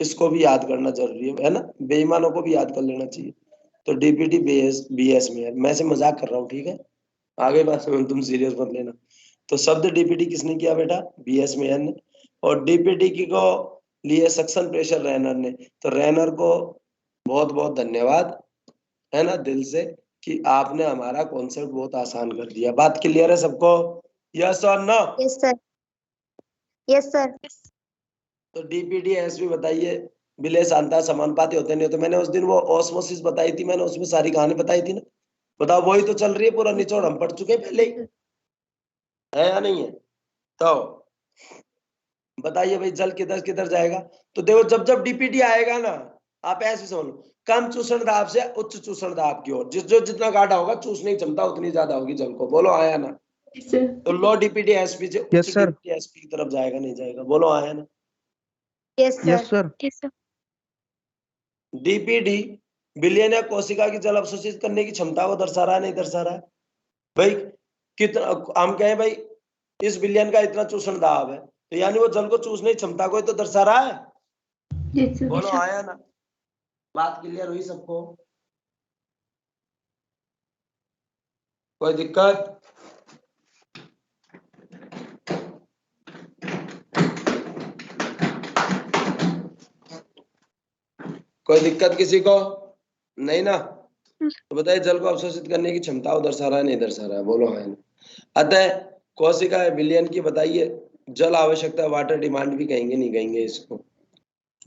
इसको भी याद करना जरूरी है ना? बेईमानों को भी याद कर लेना चाहिए। तो डीपीटी बीएस मेयर, मैं से मजाक कर रहा हूँ, ठीक है? आगे बात तुम सीरियस मत लेना। तो शब्द डीपीटी किसने किया बेटा? बीएस मेयर ने। और डीपीटी की को लिए सक्शन प्रेशर रैनर ने। तो रैनर को बहुत बहुत धन्यवाद, है ना, दिल से, कि आपने हमारा कॉन्सेप्ट बहुत आसान कर दिया। बात क्लियर है सबको? यस और no? Yes sir. Yes sir. तो डीपीटी एसपी बताइए, विलय शांता समानुपाती होते नहीं होते। मैंने उस दिन वो ऑस्मोसिस बताई थी, मैंने उसमें सारी कहानी बताई थी ना? बताओ, वही तो चल रही है, पूरा निचोड़ हम पढ़ चुके पहले ही, है या नहीं है? तो बताइए भाई, जल किधर किधर जाएगा? तो देखो, जब जब डीपीटी आएगा ना, आप ऐसे समझ लो, कम चूषण दाब से उच्च चूषण दाब की ओर, जो जितना गाढ़ा होगा चूसने की क्षमता उतनी ज्यादा होगी जल को। बोलो आया ना? तो लो डीपीटी एसपी से उच्च डीपीटी एसपी की तरफ जाएगा नहीं जाएगा? बोलो आया ना? Yes sir. Yes sir. DPD विलयन या कोशिका की जल अवशोषित करने की क्षमता को दर्शा रहा है नहीं दर्शा रहा है? भाई कितना, हम कहें भाई इस विलयन का इतना चूषण दाब है, तो यानी वो जल को चूसने की क्षमता को ही तो दर्शा रहा है। बोलो आया ना? बात क्लियर हुई सबको? कोई दिक्कत? कोई दिक्कत किसी को? नहीं ना? तो बताइए, जल को अवशोषित करने की क्षमता को दर्शा रहा है नहीं दर्शा रहा है? बोलो है ना? अतः कोशिका विलयन की बताइए जल आवश्यकता, वाटर डिमांड भी कहेंगे नहीं कहेंगे इसको?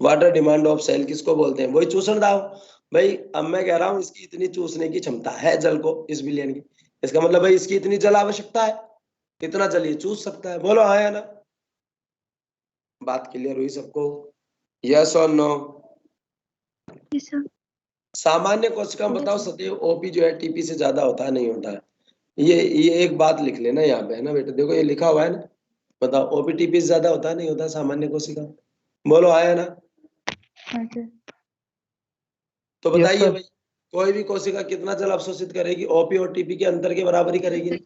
वाटर डिमांड ऑफ सेल किसको बोलते हैं? वही चूसण दाब। भाई अब मैं कह रहा हूँ इसकी इतनी चूसने की क्षमता है जल को, इस बिलियन की, इसका मतलब भाई इसकी इतनी जल आवश्यकता है, इतना जल ये चूस सकता है। बोलो हाँ या ना? बात क्लियर हुई सबको? यस और नो? Yes sir. सामान्य कोशिका में बताओ सदैव ओपी जो है टीपी से ज्यादा होता है नहीं होता है? ये एक बात लिख लेना यहाँ पे, है ना बेटा? देखो ये लिखा हुआ है ना, बताओ ओपी टीपी से ज्यादा होता है नहीं होता है सामान्य कोशिका? बोलो हाँ या ना? हाँ सर। तो बताइए भाई, कोई भी कोशिका कितना जल अवशोषित करेगी? ओपी और टीपी के अंतर के बराबर ही करेगी।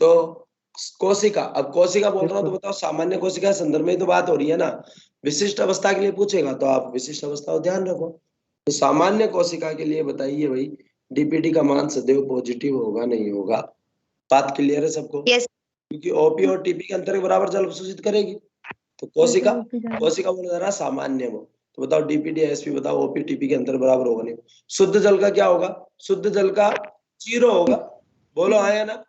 तो कोशिका, अब कोशिका बोल रहा हूँ तो बताओ सामान्य कोशिका के संदर्भ में ही तो बात हो रही है ना। विशिष्ट अवस्था के लिए पूछेगा तो आप विशिष्ट अवस्था को ध्यान रखो। तो सामान्य कोशिका के लिए बताइए भाई, डीपीटी का मान सदैव पॉजिटिव होगा नहीं होगा? बात क्लियर है सबको? Yes. क्योंकि ओपी और टीपी के अंतर के बराबर जल अवशोषित करेगी। तो कोशिका बोला जा रहा है सामान्य वो। तो बताओ डीपीटी एसपी बताओ ओपी टीपी के अंतर बराबर होगा नहीं? शुद्ध जल का क्या होगा? शुद्ध जल का 0 होगा। बोलो हाँ या ना?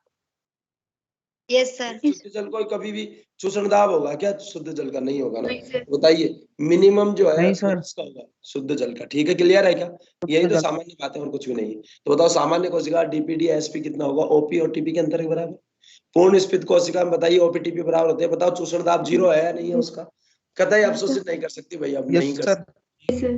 Yes, sir. शुद्ध जल को कभी भी चूषण दाब होगा क्या? शुद्ध जल का नहीं होगा ना। बताइए मिनिमम जो है वो किसका होगा? शुद्ध जल का। ठीक है, क्लियर है क्या? यही तो सामान्य बात है और कुछ भी नहीं है। तो बताओ सामान्य कोशिका डीपीडी एसपी कितना होगा? ओपी और टीपी के अंतर के बराबर। पूर्ण स्फीत कोशिका में बताइए ओपी टीपी बराबर होते हैं। बताओ चूषण दाब 0 है या नहीं है उसका? कतई अवशोषित नहीं कर सकती भाई, अब नहीं कर सकती।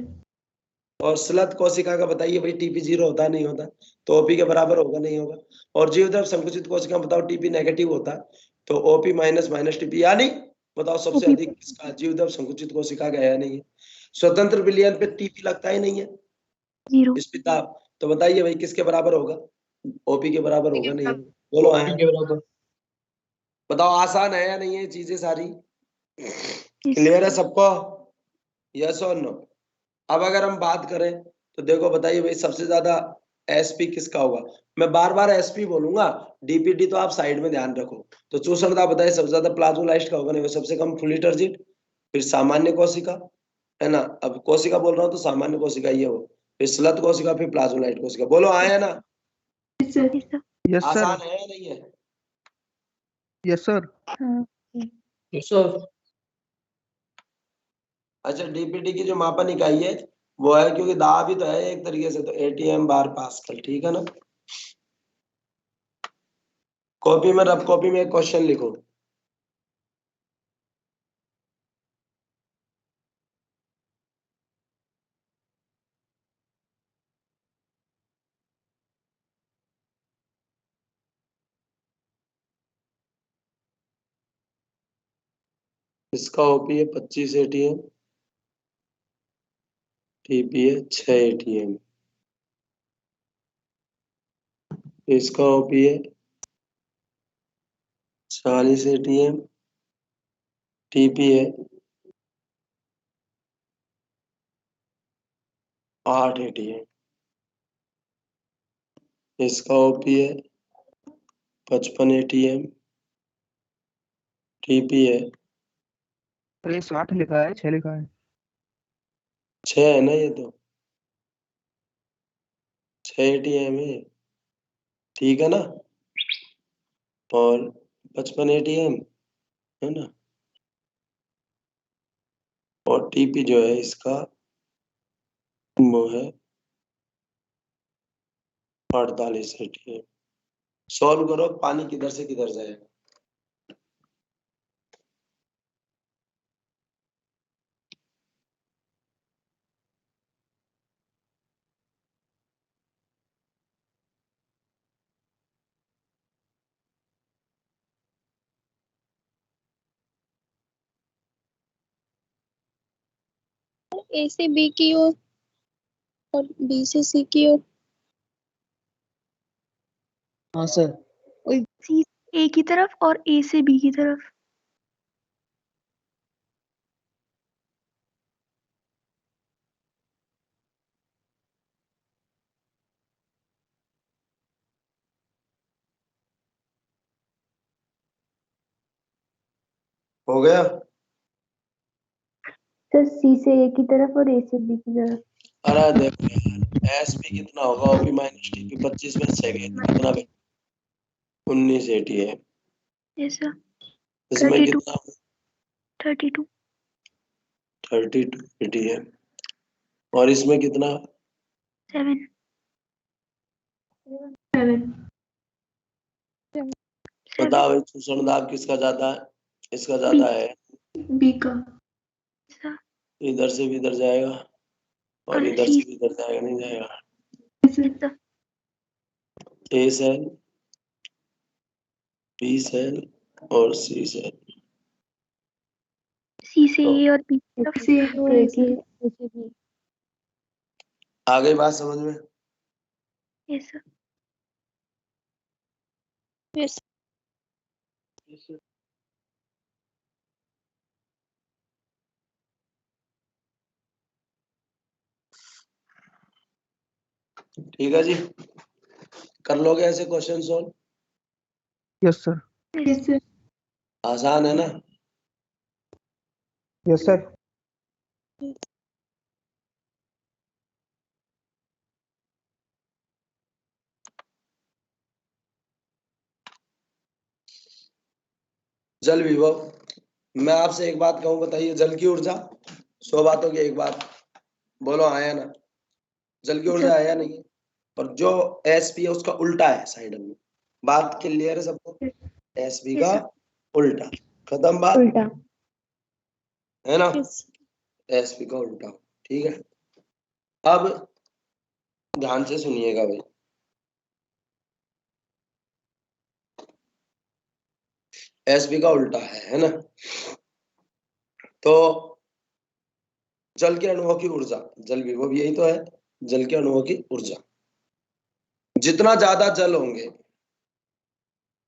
और स्लत कोशिका का बताइए भाई, टीपी 0 होता है नहीं होता? तो ओपी के बराबर होगा नहीं होगा? और जीवद्रव्य संकुचित कोशिका में बताओ टीपी नेगेटिव होता है, तो ओपी माइनस माइनस टीपी, यानी बताओ सबसे अधिक किसका जीवद्रव्य संकुचित कोशिका का है नहीं है? स्वतंत्र विलयन पे टीपी लगता ही नहीं है 0। स्पिता। तो बताइए भाई किसके बराबर होगा? ओपी के बराबर होगा नहीं होगा? बोलो ओपी के बराबर। बताओ आसान है या नहीं है चीजें सारी? क्लियर है सबको? यस और नो? अब अगर हम बात करें तो देखो बताइए भाई सबसे ज्यादा एसपी किसका होगा? मैं बार बार एसपी बोलूंगा, डीपीटी तो आप साइड में ध्यान रखो। तो चूषणता बताइए सबसे ज्यादा प्लाज्मोलाइस्ट का होगा नहीं, सबसे कम फुल्ली टर्जिट, फिर सामान्य कोशिका, है ना? अब कोशिका बोल रहा हूँ तो सामान्य कोशिका ये हो, फिर स्लत कोशिका, फिर प्लाज्मोलाइट कोशिका। बोलो आए ना? आसान है या नहीं है? Yes sir. Yes sir. अच्छा, डीपीटी की जो मापन इकाई है वो है, क्योंकि दाब भी तो है एक तरीके से, तो एटीएम बार पास्कल। ठीक है ना? कॉपी में रफ कॉपी में एक क्वेश्चन लिखो। इसका ओपी है 25 एटीएम, टीपी है 6 एटीएम। इसका ओपी है 40 एटीएम, टीपी है 8 एटीएम। इसका ओपी है 55 एटीएम, टीपी है 60 लिखा है, 6 लिखा है। 6 है ना? ये तो 6 एटीएम है, ठीक है ना? और 55 एटीएम है ना? और टीपी जो है इसका वो है 48 एटीएम। सॉल्व करो, पानी किधर से किधर जाएगा? ए से बी की ओर और बी से सी की ओर। हाँ सर। सी ए की तरफ और ए से बी की तरफ। हो गया? सर सी से ए की तरफ और ए से बी की तरफ। अरे देखो यार, एस पी कितना होगा? ओपी माइनस टीपी 25 में 6 गए तो कितना भाई? 19 एटीएम। Yes sir. इसमें 32। कितना? 32। 32 ATM और इसमें कितना 7 बताओ भाई, शोषण दाब किसका ज्यादा है? इसका ज्यादा है, बी का इधर से भी इधर जाएगा और और इधर सी से भी इधर जाएगा, नहीं जाएगा। सर ए सेल, बी सेल और सी सेल। सी से ए और बी से आ गई बात समझ में? यस सर यस ठीक है जी, कर लोगे ऐसे question solve? Yes sir. Yes sir आसान है ना? Yes sir. जल विभव, मैं आपसे एक बात कहूं, बताइए जल की ऊर्जा 100 बातों की एक बात, बोलो आया ना? जल की ऊर्जा आया नहीं है, और जो एसपी है उसका उल्टा है साइड में। बात क्लियर है सबको? एसपी का उल्टा, खत्म बात, उल्टा है ना? यस एसपी का उल्टा, ठीक है। अब ध्यान से सुनिएगा भाई, एसपी का उल्टा है ना? तो जल के अणुओं की ऊर्जा, जल विभव यही तो है, जल के अणुओं की ऊर्जा। जितना ज्यादा जल होंगे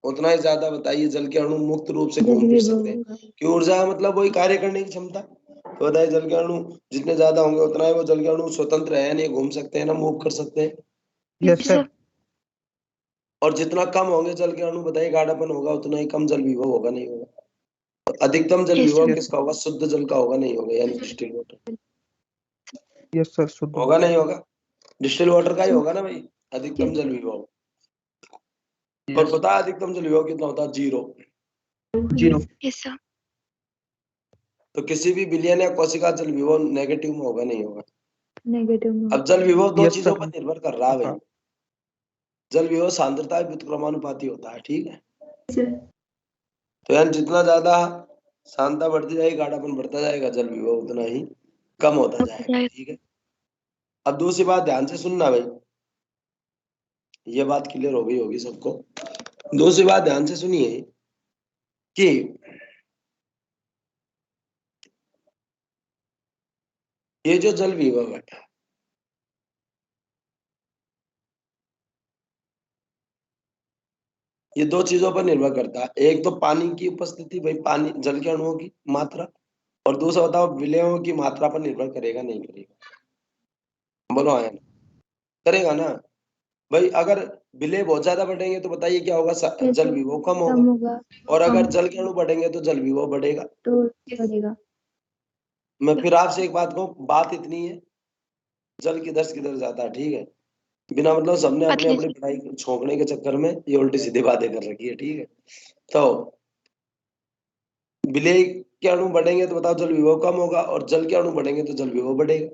उतना ही ज्यादा, बताइए, जल के अणु मुक्त रूप से घूम फिर सकते हैं। कि ऊर्जा मतलब वही कार्य करने की क्षमता, तो बताइए जल के अणु जितने ज्यादा होंगे उतना ही वो जल के अणु स्वतंत्र है, नहीं घूम सकते हैं ना, मूव कर सकते हैं। Yes sir. और जितना कम होंगे जल के अणु, बताइए गाढ़ापन होगा उतना ही कम जल विभव होगा, नहीं होगा? तो अधिकतम जल विभव किसका होगा? शुद्ध जल का होगा, नहीं होगा? यानी डिस्टिल वाटर, यस सर। शुद्ध होगा नहीं होगा? डिस्टिल वाटर का ही होगा ना भाई अधिकतम जल विभव। और पता है अधिकतम जल विभव कितना होता है? 0। यस सर तो किसी भी विलयन या कोशिका जल विभव नेगेटिव में होगा, नहीं होगा? नेगेटिव में अब जल विभव दो यस चीजों सर। पर निर्भर कर रहा है भाई। जल विभव सांद्रता व्युत्क्रमानुपाती होता है, ठीक है? तो यानी जितना ज्यादा सांद्रता बढ़ती जाएगी, गाढ़ापन बढ़ता जाएगा, जल विभव उतना ही कम होता जाएगा, ठीक है? अब दूसरी बात ध्यान से सुनना भाई, ये बात क्लियर हो गई होगी सबको। दूसरी बात ध्यान से सुनिए कि ये जो जल विभव है, ये दो चीजों पर निर्भर करता है। एक तो पानी की उपस्थिति, भाई पानी जल के अणुओं की मात्रा, और दूसरा बताओ विलयों की मात्रा पर निर्भर करेगा, नहीं करेगा? बोलो आया ना? करेगा ना भाई? अगर विलय बहुत ज्यादा बढ़ेंगे तो बताइए क्या होगा? जल विभव कम होगा। और अगर जल के अणु बढ़ेंगे तो जल विभव बढ़ेगा। तो बढ़ेगा। मैं फिर आपसे एक बात कहूँ, बात इतनी है, जल किधर जाता है, ठीक है? बिना मतलब सबने अपने अपनी पढ़ाई छोंकने के चक्कर में ये उल्टी सीधी बातें कर रखी है, ठीक है? तो विलय के अणु बढ़ेंगे तो बताओ जल विभव कम होगा, और जल के अणु बढ़ेंगे तो जल विभव बढ़ेगा,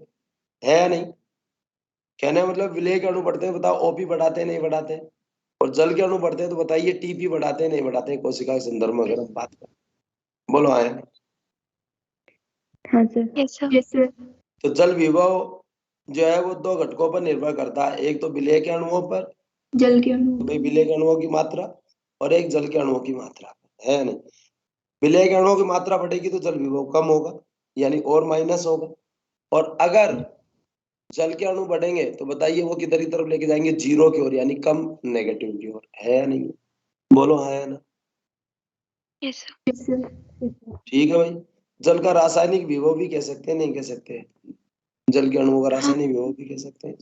है या नहीं? कहने का मतलब विलय के अणु बढ़ते हैं, बताओ ओपी बढ़ाते हैं, नहीं बढ़ाते हैं? और जल के अणु बढ़ते हैं तो बताइए टीपी बढ़ाते हैं, नहीं बढ़ाते हैं? कोशिका के संदर्भ में अगर हम बात करें, बोलो आए? हाँ सर यस सर तो जल विभव जो है वो दो घटकों पर निर्भर करता है, एक तो विलय के अणुओं पर, जल के अणु तो भाई विलय के अणुओं की मात्रा, और एक जल के अणुओं की मात्रा, है या नहीं? विलय के अणुओं की मात्रा बढ़ेगी तो जल विभव कम होगा, यानी और माइनस होगा। और अगर जल के अणु बढ़ेंगे तो बताइए वो किधर की तरफ लेके जाएंगे? जीरो की ओर, यानी कम, नेगेटिव की ओर, है या नहीं? बोलो हाँ या ना? यस सर ठीक है भाई। जल का रासायनिक विभव भी कह सकते हैं, नहीं कह सकते? जल के अणुओं का रासायनिक विभव भी कह सकते हैं,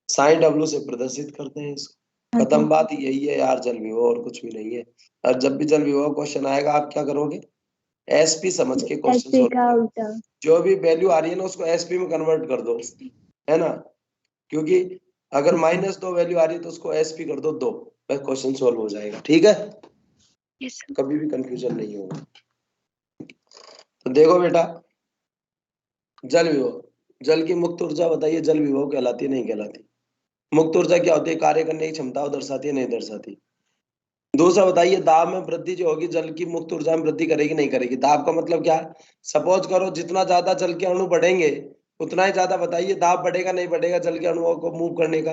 साइन डब्ल्यू से प्रदर्शित करते हैं इसको। खत्म बात यही है यार, जल विभव और कुछ भी नहीं है। और जब भी जल विभव क्वेश्चन आएगा आप क्या करोगे? एसपी समझ के क्वेश्चन एसपी सोल्व का करो। उल्टा जो भी वैल्यू आ रही है ना उसको एसपी में कन्वर्ट कर दो, है ना? क्योंकि अगर -2 वैल्यू आ रही है तो उसको एसपी कर दो 2, बस क्वेश्चन सोल्व हो जाएगा, ठीक है? यस कभी भी कंफ्यूजन नहीं होगा। तो देखो बेटा, जल विभव, जल की मुक्त ऊर्जा बताइए जल विभव कहलाती है नहीं कहलाती? मुक्त ऊर्जा क्या होती है? कार्य करने की क्षमता को दर्शाती है नहीं दर्शाती? दूसरा बताइए दाब में वृद्धि जो होगी जल की मुक्त ऊर्जा में वृद्धि करेगी नहीं करेगी? दाब का मतलब क्या है? सपोज करो जितना ज्यादा जल के अणु बढ़ेंगे उतना ही ज्यादा बताइए दाब बढ़ेगा नहीं बढ़ेगा जल के अणुओं को मूव करने का?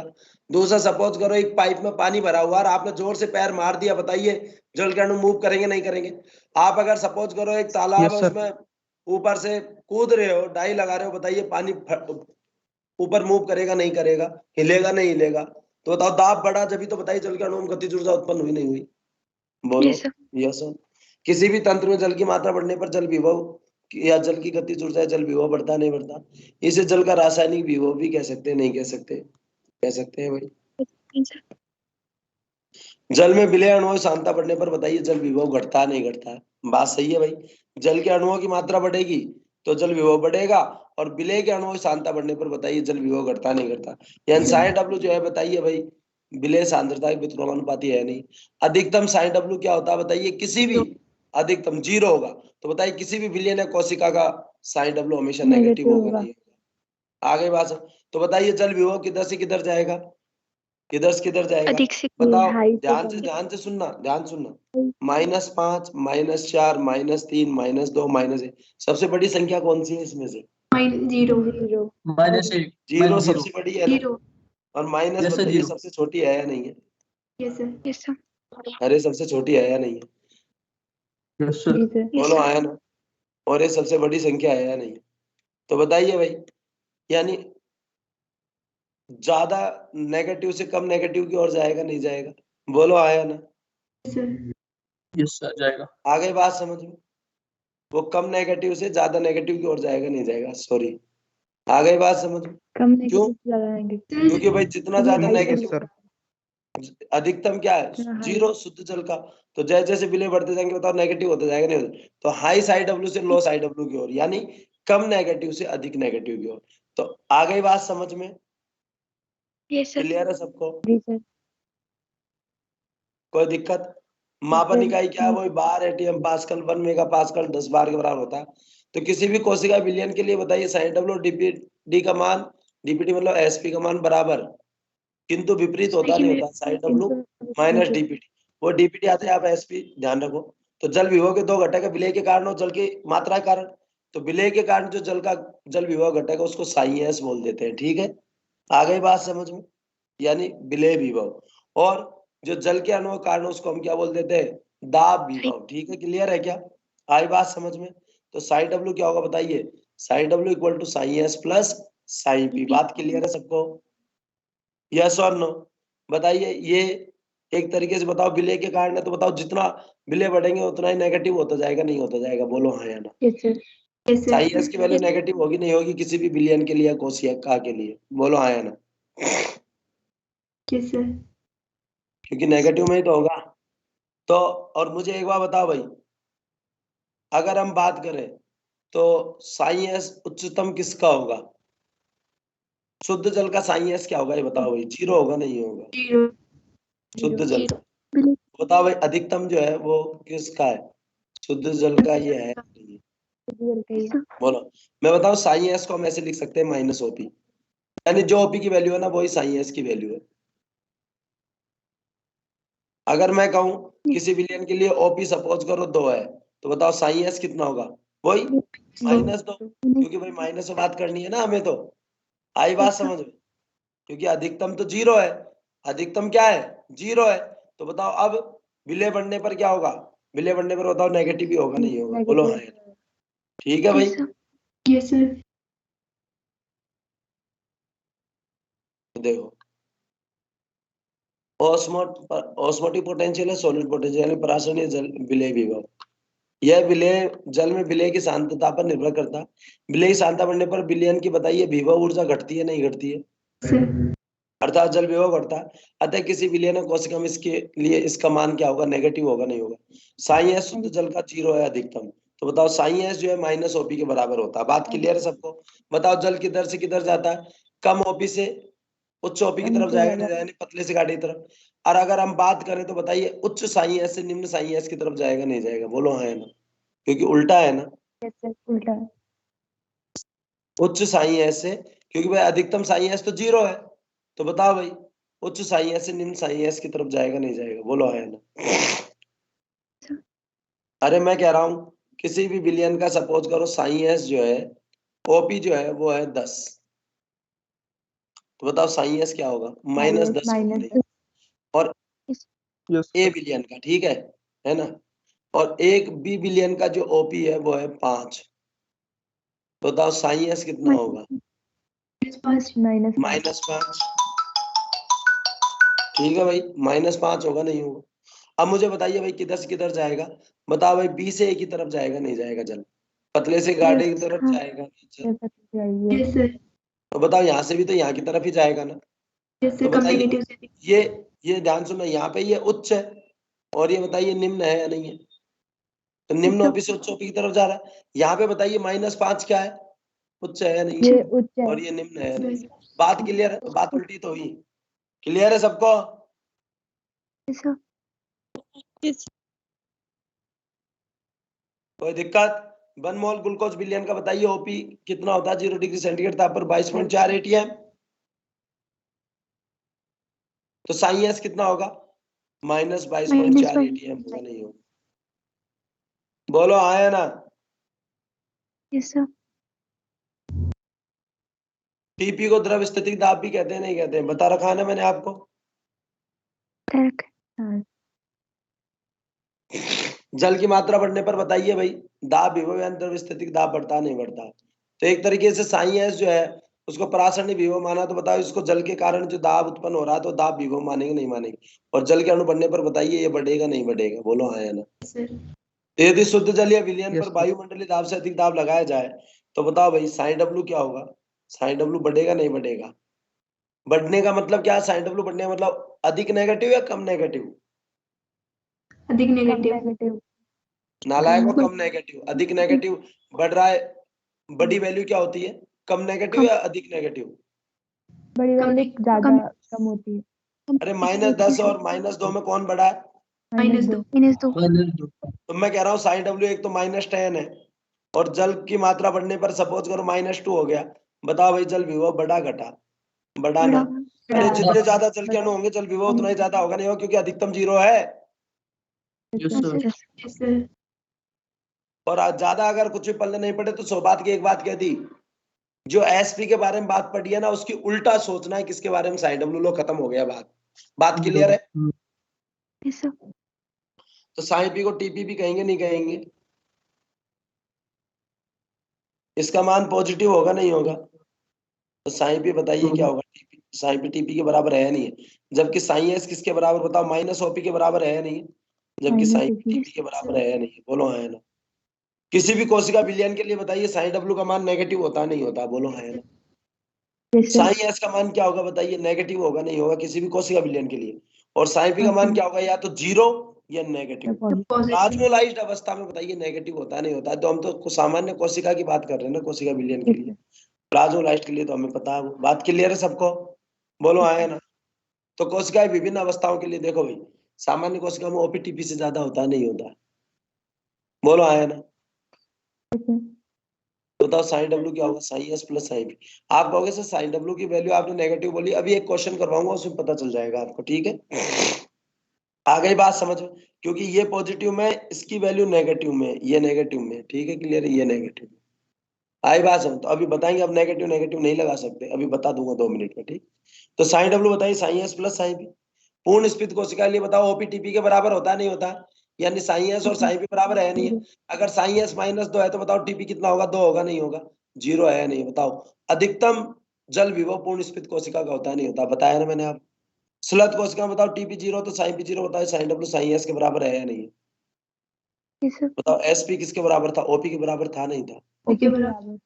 दूसरा सपोज करो एक पाइप में पानी भरा हुआ और आपने जोर से पैर मार दिया, बताइए जल के अणु मूव करेंगे नहीं करेंगे? आप अगर सपोज करो एक तालाब Yes, है sir. उसमें ऊपर से कूद रहे हो, डाई लगा रहे हो, बताइए पानी ऊपर मूव करेगा नहीं करेगा? हिलेगा नहीं हिलेगा? तो बताओ दाब बढ़ा जब तो बताइए जल के अणु में गतिज ऊर्जा उत्पन्न हुई नहीं हुई? बोलो। Yes, sir. Yes sir. किसी भी तंत्र में जल की मात्रा बढ़ने पर जल विभव या जल की गतिज ऊर्जा जल विभव बढ़ता नहीं बढ़ता? इसे जल का रासायनिक विभव भी कह सकते हैं नहीं कह सकते? कह सकते हैं भाई। Yes, sir. जल में विलय अणुओं की सांद्रता बढ़ने पर बताइए जल विभव घटता नहीं घटता? बात सही है भाई। जल के अणुओं की मात्रा बढ़ेगी तो जल विभव बढ़ेगा और विलय के अणुओं की सांद्रता बढ़ने पर बताइए जल विभव घटता नहीं घटता? यानी साइन डब्ल्यू जो है बताइए भाई विलय सांद्रता के व्युत्क्रमानुपाती है नहीं। अधिकतम साइन डब्ल्यू क्या होता है बताइए? किसी भी अधिकतम 0 होगा तो बताइए किसी भी विलयन या कोशिका का साइन डब्ल्यू हमेशा नेगेटिव होगा नहीं होगा? आगे बात तो बताइए जल विभव किधर से किधर जाएगा? किधर से किधर जाएगा? अधिक से बताओ हाई से ध्यान से सुनना ध्यान सुनना। -5 -4 -3 -2 -1 सबसे बड़ी संख्या कौन सी है इसमें से? जीरो -1 जीरो सबसे बड़ी है ना? जीरो और माइनस Yes, sir, बताइए 0. सबसे छोटी है या नहीं है? Yes sir Yes, sir. अरे सबसे छोटी है या नहीं है? Yes, sir. Yes, sir. Yes, बोलो sir. आया ना? और ये सबसे बड़ी संख्या है या नहीं? तो बताइए भाई यानी ज्यादा नेगेटिव से कम नेगेटिव की ओर जाएगा नहीं जाएगा? बोलो आया ना? सर Yes, sir, जाएगा. आ गई बात समझ में? वो कम नेगेटिव से ज्यादा नेगेटिव की ओर जाएगा नहीं जाएगा? सॉरी, आ गई बात समझ में? कम क्यों? नेगेटिव ज्यादा नेगेटिव क्योंकि भाई जितना ज्यादा Yes, नेगेटिव sir. अधिकतम क्या है? हाँ, हाँ। 0 शुद्ध जल का। तो जैसे जैसे विलय बढ़ते जाएंगे बताओ नेगेटिव होता जाएगा नहीं होता? तो हाई साइड डब्ल्यू से लो साइड डब्ल्यू की ओर यानी कम नेगेटिव से अधिक नेगेटिव की ओर। तो आ गई बात समझ में? यस सर क्लियर है सबको? जी सर। कोई दिक्कत? मापन इकाई क्या है? वही बार एटीएम पास्कल 1 मेगा पास्कल 10 बार के बराबर होता है। तो किसी भी कोशिका विलयन के लिए बताइए साइन डब्ल्यू डीपीडी का मान, डीपीटी मतलब एसपी का मान बराबर, किंतु विपरीत होता नहीं होता। साइन डब्ल्यू माइनस डीपीटी, वो डीपीटी आता है आप एसपी ध्यान रखो। तो जल विभव के दो घटक है, विलय के कारण और जल की मात्रा के कारण। तो विलय के कारण जो जल विभव घटक है उसको साई एस बोल देते हैं, ठीक है? आ गई बात समझ में? यानी विलय विभव। और जो जल के अणु के कारण उसको हम क्या बोल देते हैं? दाब विभव, ठीक है? क्लियर है क्या? आई बात समझ में? तो साई डब्ल्यू क्या होगा बताइए? Psi W equal to psi S plus psi P. बात क्लियर है सबको? यस और नो? बताइए ये एक तरीके से बताओ विलय के कारण है तो बताओ जितना विलय बढ़ेंगे उतना ही नेगेटिव होता जाएगा नहीं होता जाएगा? बोलो हाँ या ना? Yes sir. Yes Sai sir S की वैल्यू नेगेटिव होगी नहीं होगी किसी भी विलयन के लिए या कोशिका के लिए? बोलो हाँ या ना? यस सर क्योंकि नेगेटिव में ही तो होगा। तो और मुझे एक बार बताओ भाई, अगर हम बात करें तो साई एस उच्चतम किसका होगा? शुद्ध जल का साई एस क्या होगा ये बताओ भाई? 0 होगा नहीं होगा? जीरो शुद्ध जल का बिल्कुल। बताओ भाई अधिकतम जो है वो किसका है? शुद्ध जल का ये है नहीं? बोलो। मैं बताऊं साई एस को हम ऐसे लिख सकते हैं माइनस ओपी, यानी जो ओपी की वैल्यू है ना वही साई एस की वैल्यू है। अगर मैं कहूं किसी विलयन के लिए ओपी सपोज करो 2 है तो बताओ साई एस कितना होगा? वही -2, क्योंकि भाई माइनस से बात करनी है ना हमें। तो आई बात समझ में? क्योंकि अधिकतम तो 0 है, अधिकतम क्या है? 0 है। तो बताओ अब विलय बढ़ने पर क्या होगा? विलय बढ़ने पर बताओ नेगेटिव ही होगा नहीं होगा? बोलो हाँ या ना? ठीक है भाई? यस सर देखो ऑस्मोटिक पोटेंशियल है, सॉलिड पोटेंशियल यानी परासरणीय जल विलय विभव। यह विलय जल में विलय की सांद्रता पर निर्भर करता है। विलय की सांद्रता बढ़ने पर विलयन की बताइए विभव ऊर्जा घटती है नहीं घटती है? सर अर्थात जल विभव घटता है। अतः किसी विलयन और कोशिका में इसके लिए इसका मान क्या होगा? नेगेटिव होगा नहीं होगा? साई एस शुद्ध जल का 0 है अधिकतम। तो बताओ साई एस जो है माइनस ओपी के बराबर होता है। बात क्लियर है सबको? बताओ जल किधर से किधर जाता है? कम ओपी से उच्च ओपी की तरफ जाएगा नहीं जाएगा? पतले से गाढ़ी की तरफ। और अगर हम बात करें तो बताइए उच्च साई एस से निम्न साई एस की तरफ जाएगा नहीं जाएगा? बोलो हाँ या ना? क्योंकि उल्टा है ना? यस सर उल्टा। उच्च साई एस से, क्योंकि भाई अधिकतम साई एस तो 0 है, तो बताओ भाई उच्च साई एस से निम्न साई एस की तरफ जाएगा नहीं जाएगा, बोलो है ना। अरे मैं कह रहा हूं किसी भी बिलियन का सपोज करो साई एस जो है, ओपी जो है वो है 10, तो बताओ साई एस क्या होगा, -10 होगा नहीं। और Yes, ए sir. बिलियन का, ठीक है ना, और एक बी बिलियन का जो ओपी है वो है 5, तो बताओ साई एस कितना होगा, -5। ठीक है भाई, -5 होगा नहीं होगा। अब मुझे बताइए भाई किधर से किधर जाएगा, बताओ भाई बी से ए की तरफ जाएगा नहीं जाएगा जल, पतले से गाढ़े की तरफ जाएगा जल, यस सर, तो बताओ यहाँ से भी तो यहाँ की तरफ ही जाएगा ना। यस तो सर, कम बताइए नेगेटिव से ये ध्यान सुनना, यहाँ पे ये उच्च है और ये बताइए निम्न है या नहीं है, तो निम्न ओपी से उच्च ओपी की तरफ जा रहा है। यहाँ पे बताइए -5 क्या है, उच्च है या नहीं है, उच्च है। और ये निम्न है या नहीं है। बात क्लियर है, तो बात उल्टी तो हुई, क्लियर है सबको। कोई दिक्कत, 1 मोल ग्लूकोज बिलियन का बताइए ओपी कितना होता है 0 डिग्री सेंटीग्रेड ताप पर 22.4 एटीएम, तो साई एस कितना होगा, -22.4 एटीएम होगा नहीं होगा, बोलो आया ना। यस सर, टीपी को द्रव स्थितिक दाब भी कहते हैं नहीं कहते हैं, बता रखा है ना मैंने आपको। जल की मात्रा बढ़ने पर बताइए भाई दाब विभव या द्रव स्थितिक दाब बढ़ता नहीं बढ़ता, तो एक तरीके से साई एस जो है उसको परासरणी विभव माना, तो बताओ इसको जल के कारण जो दाब उत्पन्न हो रहा है तो दाब विभव मानेंगे नहीं मानेंगे, और जल के अणु बढ़ने पर बताइए ये बढ़ेगा नहीं बढ़ेगा, बोलो हाँ या ना। सर, तो यदि शुद्ध जल या विलयन Yes, पर sir. वायुमंडलीय दाब से अधिक दाब लगाया जाए तो बताओ भाई साइन डब्ल्यू क्या होगा, साइन डब्ल्यू बढ़ेगा नहीं बढ़ेगा, बढ़ने का मतलब क्या है, साइन डब्ल्यू बढ़ने का मतलब अधिक नेगेटिव या कम नेगेटिव, अधिक नेगेटिव, नालायक को कम नेगेटिव, अधिक नेगेटिव बढ़ रहा है, बड़ी वैल्यू क्या होती है, कम नेगेटिव या अधिक नेगेटिव, बड़ी कम वैल्यू कम ज्यादा कम होती है। अरे -10 और -2 में कौन बढ़ा है, -2, -2 तो मैं कह रहा हूँ साइन डब्ल्यू एक तो -10 है, और जल की मात्रा बढ़ने पर सपोज करो -2 हो गया, बताओ भाई जल विभव बढ़ा घटा, बढ़ा ना, अरे जितने ज्यादा जल के अणु होंगे जल विभव उतना ही ज्यादा होगा नहीं होगा, क्योंकि अधिकतम 0 है, Yes, sir. यस सर, और आज ज्यादा अगर कुछ भी पल्ले नहीं पड़े तो सौभाग्य की एक बात कह दी, जो एसपी के बारे में बात पढ़ी है ना उसकी उल्टा सोचना है, किसके बारे में, साइन डब्ल्यू लो, खत्म हो गया बात क्लियर है। यस सर, तो साइन पी को टीपी भी कहेंगे नहीं कहेंगे, इसका मान पॉजिटिव होगा नहीं होगा, तो साइन पी बताइए क्या होगा, टीपी साइन पी टीपी के बराबर है या नहीं है, जबकि साइन एस किसके बराबर बताओ, -ओपी के बराबर है या नहीं है, जबकि साइन टीपी के बराबर है या नहीं है, बोलो है ना। किसी भी कोशिका विलयन के लिए बताइए साइन डब्ल्यू का मान नेगेटिव होता नहीं होता, बोलो है ना। साइन एस का मान क्या होगा बताइए, नेगेटिव होगा नहीं होगा किसी भी कोशिका विलयन के लिए, और साइन पी का मान क्या होगा, या तो 0 या नेगेटिव। प्लाज्मोलाइज्ड अवस्था में बताइए नेगेटिव होता नहीं होता, तो हम तो सामान्य कोशिका की बात कर रहे हैं ना, कोशिका विलयन के लिए, प्लाज्मोलाइज्ड के लिए तो हमें पता है, वो बात क्लियर है सबको, बोलो आया ना। तो कोशिका विभिन्न अवस्थाओं के लिए देखो भाई, सामान्य कोशिका में ओपीटीपी से ज्यादा होता नहीं होता, बोलो आया ना। बताओ साइन डब्ल्यू क्या होगा, psi S plus psi P. आप कहोगे सर साइन डब्ल्यू की वैल्यू आपने नेगेटिव बोली, अभी एक क्वेश्चन करवाऊंगा उसमें पता चल जाएगा आपको, ठीक है, आ गई बात समझ में, क्योंकि ये पॉजिटिव में इसकी वैल्यू नेगेटिव में, ये नेगेटिव में, ठीक है क्लियर है, ये नेगेटिव में, आई बात समझ। तो अभी बताएंगे, अब नेगेटिव नेगेटिव नहीं लगा सकते, अभी बता दूंगा 2 मिनट में, ठीक। तो साइन डब्ल्यू बताइए psi S plus psi P, पूर्ण स्फीत कोशिका के लिए बताओ ओपीटीपी के बराबर होता है नहीं होता, यानी साइन एस और साइन पी बराबर है नहीं है, अगर साइन एस -2 है तो बताओ टीपी कितना होगा, 2 होगा नहीं होगा, 0 है नहीं, बताओ अधिकतम जल विभव पूर्ण स्फीत कोशिका का होता है नहीं होता, बताया ना मैंने आप। स्लत कोशिका में बताओ टीपी 0 तो साइन पी 0 बताओ, साइन डब्ल्यू साइन एस के बराबर है या नहीं है, बताओ एसपी किसके बराबर था, ओपी के बराबर था नहीं था, ओके बराबर,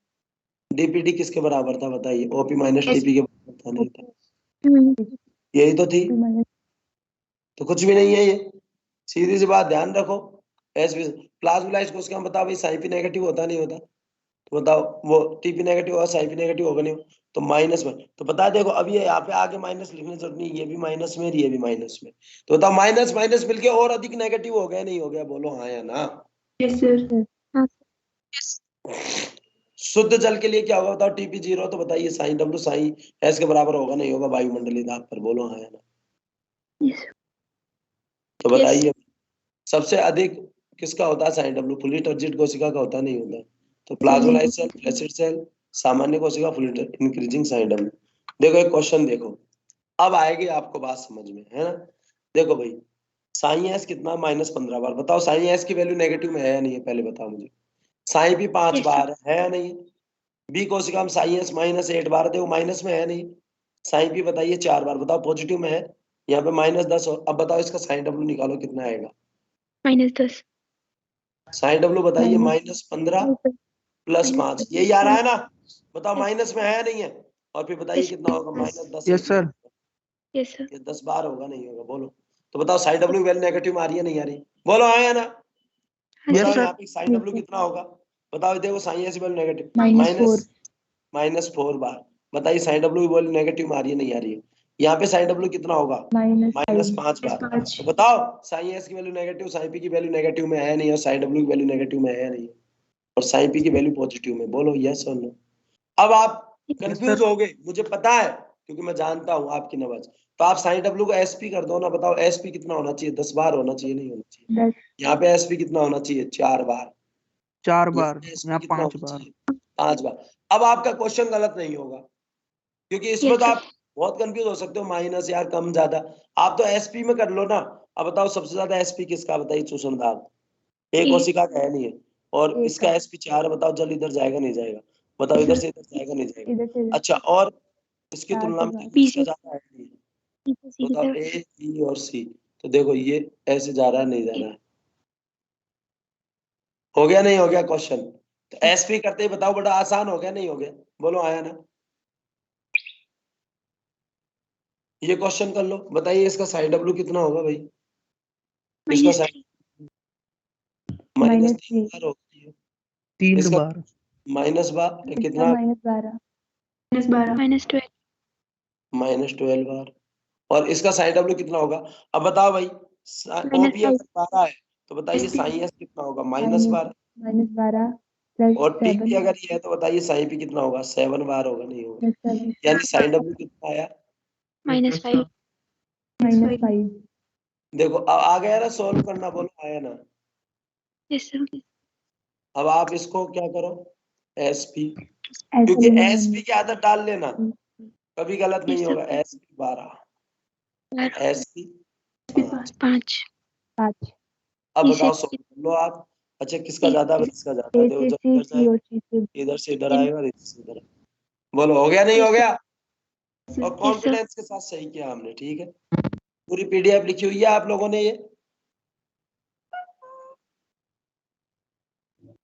डीपीडी किसके बराबर था बताइए, ओपी माइनस टीपी के बराबर था नहीं था, यही तो थी, तो कुछ भी नहीं है ये, सीधी सी बात ध्यान रखो। एस प्लाज्मोलाइज्ड कोशिका में बताओ भाई साइन पी नेगेटिव होता नहीं होता, तो बताओ वो टीपी नेगेटिव होगा साइन पी नेगेटिव होगा नहीं, तो माइनस में, तो बता देखो अब ये यहाँ पे आगे माइनस लिखने जरूरत नहीं, ये भी माइनस में ये भी माइनस में, तो बताओ माइनस माइनस मिलके और अधिक नेगेटिव हो गया नहीं हो गया, बोलो हाँ या ना। यस सर, शुद्ध जल के लिए क्या होगा बताओ, टीपी 0, तो बताइए साइन डब्ल्यू साइन एस के बराबर होगा नहीं होगा वायुमंडलीय दाब पर, बोलो हाँ या ना। Yes. तो बताइए सबसे अधिक किसका होता है साइन डब्ल्यू, फुली टर्जिट कोशिका का होता नहीं होता। तो प्लाज्मोलाइट सेल, फ्लैसिड सेल, सामान्य कोशिका, फुली इंक्रीजिंग साइन डब्ल्यू। देखो एक क्वेश्चन देखो, अब आएगी आपको बात समझ में, है ना। देखो भाई साइन एस कितना, -15 बार, बताओ साइन एस की वैल्यू नेगेटिव में है या नहीं है, पहले बताओ मुझे। साइन भी 5 Yes, बार है या नहीं, बी कोशिका में साइन एस -8 बार, देखो माइनस में है नहीं। साइन भी बताइए 4 बार, बताओ पॉजिटिव में है, यहाँ पे -10 हो। अब बताओ इसका साइन डब्ल्यू निकालो कितना आएगा। -10 साइन डब्ल्यू बताइए Minus- -15 + 5, यही आ रहा है ना। बताओ Yes. माइनस में है या नहीं है, और फिर बताइए Yes. कितना होगा, -10। Yes, sir. Yes, sir. ये 10 बार होगा नहीं होगा, बोलो। तो बताओ साइन डब्ल्यू वैल्यू नेगेटिव में आ रही है नहीं आ रही, बोलो हाँ या ना। हाँ, बताओ Yes, sir. यहाँ पे साइन डब्ल्यू कितना होगा, बताओ। देखो साइन एस वैल्यू नेगेटिव -4 -4 बार, बताइए साइन डब्ल्यू वैल्यू नेगेटिव में आ रही है नहीं आ रही है। यहाँ पे साइन डब्ल्यू कितना होगा, -5 -5 बार। तो बताओ साइन एस की वैल्यू नेगेटिव, साइन पी की वैल्यू नेगेटिव में है नहीं, और साइन डब्ल्यू की वैल्यू नेगेटिव में है नहीं, और साइन पी की वैल्यू पॉजिटिव में, बोलो यस और नो। अब आप कंफ्यूज हो गए, मुझे पता है, क्योंकि मैं जानता हूँ आपकी नवाज। तो आप साइन डब्ल्यू को एसपी कर दो ना, बताओ एसपी कितना होना चाहिए, 10 बार होना चाहिए नहीं होना चाहिए। 10 यहाँ पे एसपी कितना होना चाहिए, 4 बार। 4 यहाँ बार, पे SP यहाँ कितना 5 होना बार। चाहिए, 5 बार। अब आपका क्वेश्चन गलत नहीं होगा, क्योंकि इसमें Yes, तो sir. आप बहुत कंफ्यूज हो सकते हो, माइनस यार कम ज्यादा। आप तो एसपी में कर लो ना। अब बताओ सबसे ज्यादा एसपी किसका, बताइए चूसनदार, एक ए। कोशिका का है नहीं है, और एक इसका का। एसपी 4 है, बताओ जल इधर जाएगा नहीं जाएगा, बताओ इधर से इधर जाएगा नहीं जाएगा। इधर से अच्छा, और इसकी 4 तुलना से में 5 देखो इसका BC ज्यादा है नहीं, की बताओ तरफ ए बी और सी, तो देखो ये ऐसे जा रहा है नहीं जा रहा है, हो गया नहीं हो गया क्वेश्चन। तो एसपी करते ही बताओ, बड़ा आसान हो गया नहीं हो गया, बोलो आया ना। ये क्वेश्चन कर लो, बताइए इसका साइन डब्ल्यू कितना होगा भाई, इसका साइन -3 -3 बार होगी, 3 इसका बार। माइनस बार इसका कितना, -12 -12 -12 बार, और इसका साइन डब्ल्यू कितना होगा। अब बताओ भाई, ओपी -5 अगर 12 है तो बताइए साइन एस कितना होगा, -12, -12 + और टीपी 7 अगर ये है तो बताइए साइन पी कितना होगा, 7 बार होगा नहीं होगा, + 7 यानी साइन डब्ल्यू कितना आया। Yes, -5 sir. -5 देखो अब आ गया ना, सोल्व करना, बोलो आया ना। Yes, sir. अब आप इसको क्या करो, एसपी, ऐसे क्योंकि लेना एसपी की आदत डाल लेना, कभी गलत नहीं Yes, sir. होगा। SP 12, SP 5। 5 5 अब इसे बताओ सोल्व कर लो आप। अच्छा किसका ज्यादा है, किसका ज्यादा है, ए देखो से जब सी, इधर से सी और सी से इधर से इधर आएगा और इधर से इधर आएगा। बोलो हो गया नहीं हो गया, और कॉन्फिडेंस के साथ सही किया हमने, ठीक है। पूरी पीडीएफ लिखी हुई है आप लोगों ने ये,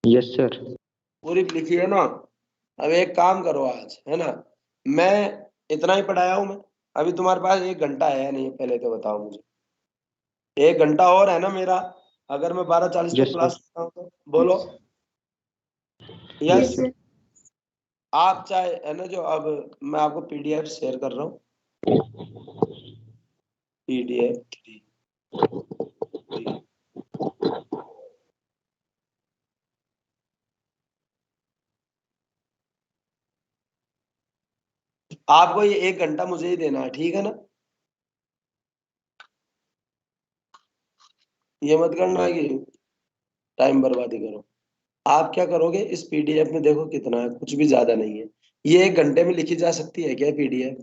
यस सर। पूरी लिखी है ना। अब एक काम करो आज, है ना, मैं इतना ही पढ़ाया हूं मैं, अभी तुम्हारे पास 1 घंटा है नहीं, पहले तो बताओ मुझे, 1 घंटा और है ना मेरा, अगर मैं 12:40 Yes, तक sir. क्लास करता हूँ तो बोलो Yes, यस। sir. आप चाहे, है ना, जो अब मैं आपको पीडीएफ शेयर कर रहा हूँ, पीडीएफ 3। आपको ये 1 घंटा मुझे ही देना है, ठीक है ना। ये मत करना कि टाइम बर्बादी करो। आप क्या करोगे, इस पीडीएफ में देखो कितना है, कुछ भी ज्यादा नहीं है। ये 1 घंटे में लिखी जा सकती है क्या पीडीएफ,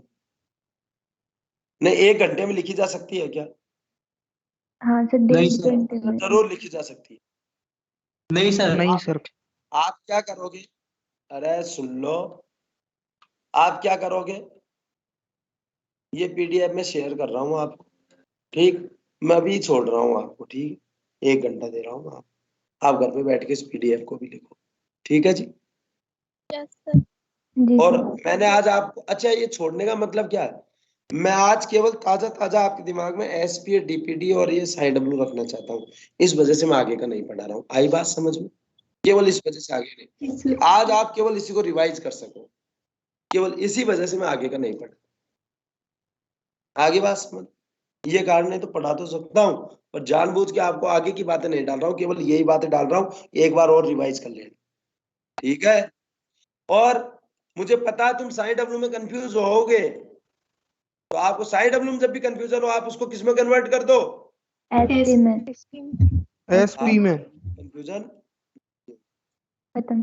नहीं 1 घंटे में लिखी जा सकती है क्या, हाँ सर, नहीं डेढ़ सर। घंटे में जरूर लिखी जा सकती है। नहीं सर। नहीं सर। आप क्या करोगे, अरे सुन लो, आप क्या करोगे, ये पीडीएफ में शेयर कर रहा हूँ आपको, ठीक, मैं अभी छोड़ रहा हूँ आपको, ठीक, 1 घंटा दे रहा हूँ आप घर पे बैठ के इस पीडीएफ को भी लिखो, ठीक है जी। Yes, sir. जी और सर। मैंने आज आपको, अच्छा ये छोड़ने का मतलब क्या है, मैं आज केवल ताजा ताजा आपके दिमाग में एसपी, डीपीडी और ये साइन डब्ल्यू रखना चाहता हूँ, इस वजह से मैं आगे का नहीं पढ़ा रहा हूँ। आई बात समझ में, केवल इस वजह से आगे नहीं, कि आज आप केवल इसी को रिवाइज कर सको, केवल इसी वजह से मैं आगे का नहीं पढ़ा, आगे बात समझ। ये कारण है तो पढ़ा तो सकता हूँ, पर जानबूझ के आपको आगे की बातें नहीं डाल रहा हूँ, केवल यही बातें डाल रहा हूँ, एक बार और रिवाइज कर लेना, ठीक है। और मुझे पता है तुम साइन डब्ल्यू में कंफ्यूज होगे, तो आपको साइन डब्ल्यू में जब भी कंफ्यूजन हो आप उसको किस में कन्वर्ट कर दो, एसपी में एसपी में। कंफ्यूजन खत्म।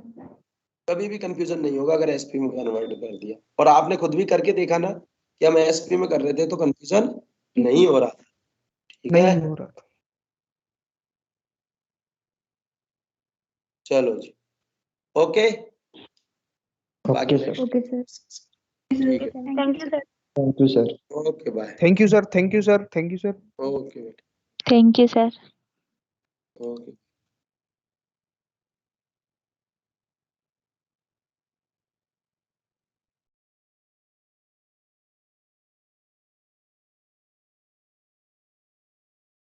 कभी भी कंफ्यूजन नहीं होगा अगर एसपी में कन्वर्ट कर दिया। और आपने खुद भी करके देखा ना कि हम एसपी में कर रहे थे तो कंफ्यूजन नहीं हो रहा था। ठीक है, नहीं हो रहा था। चलो जी, okay. Okay sir. Okay sir. ठीक है, thank you sir. Thank you sir. Okay bye. Thank you sir, thank you sir, thank you sir. Okay बेटा। Thank you sir.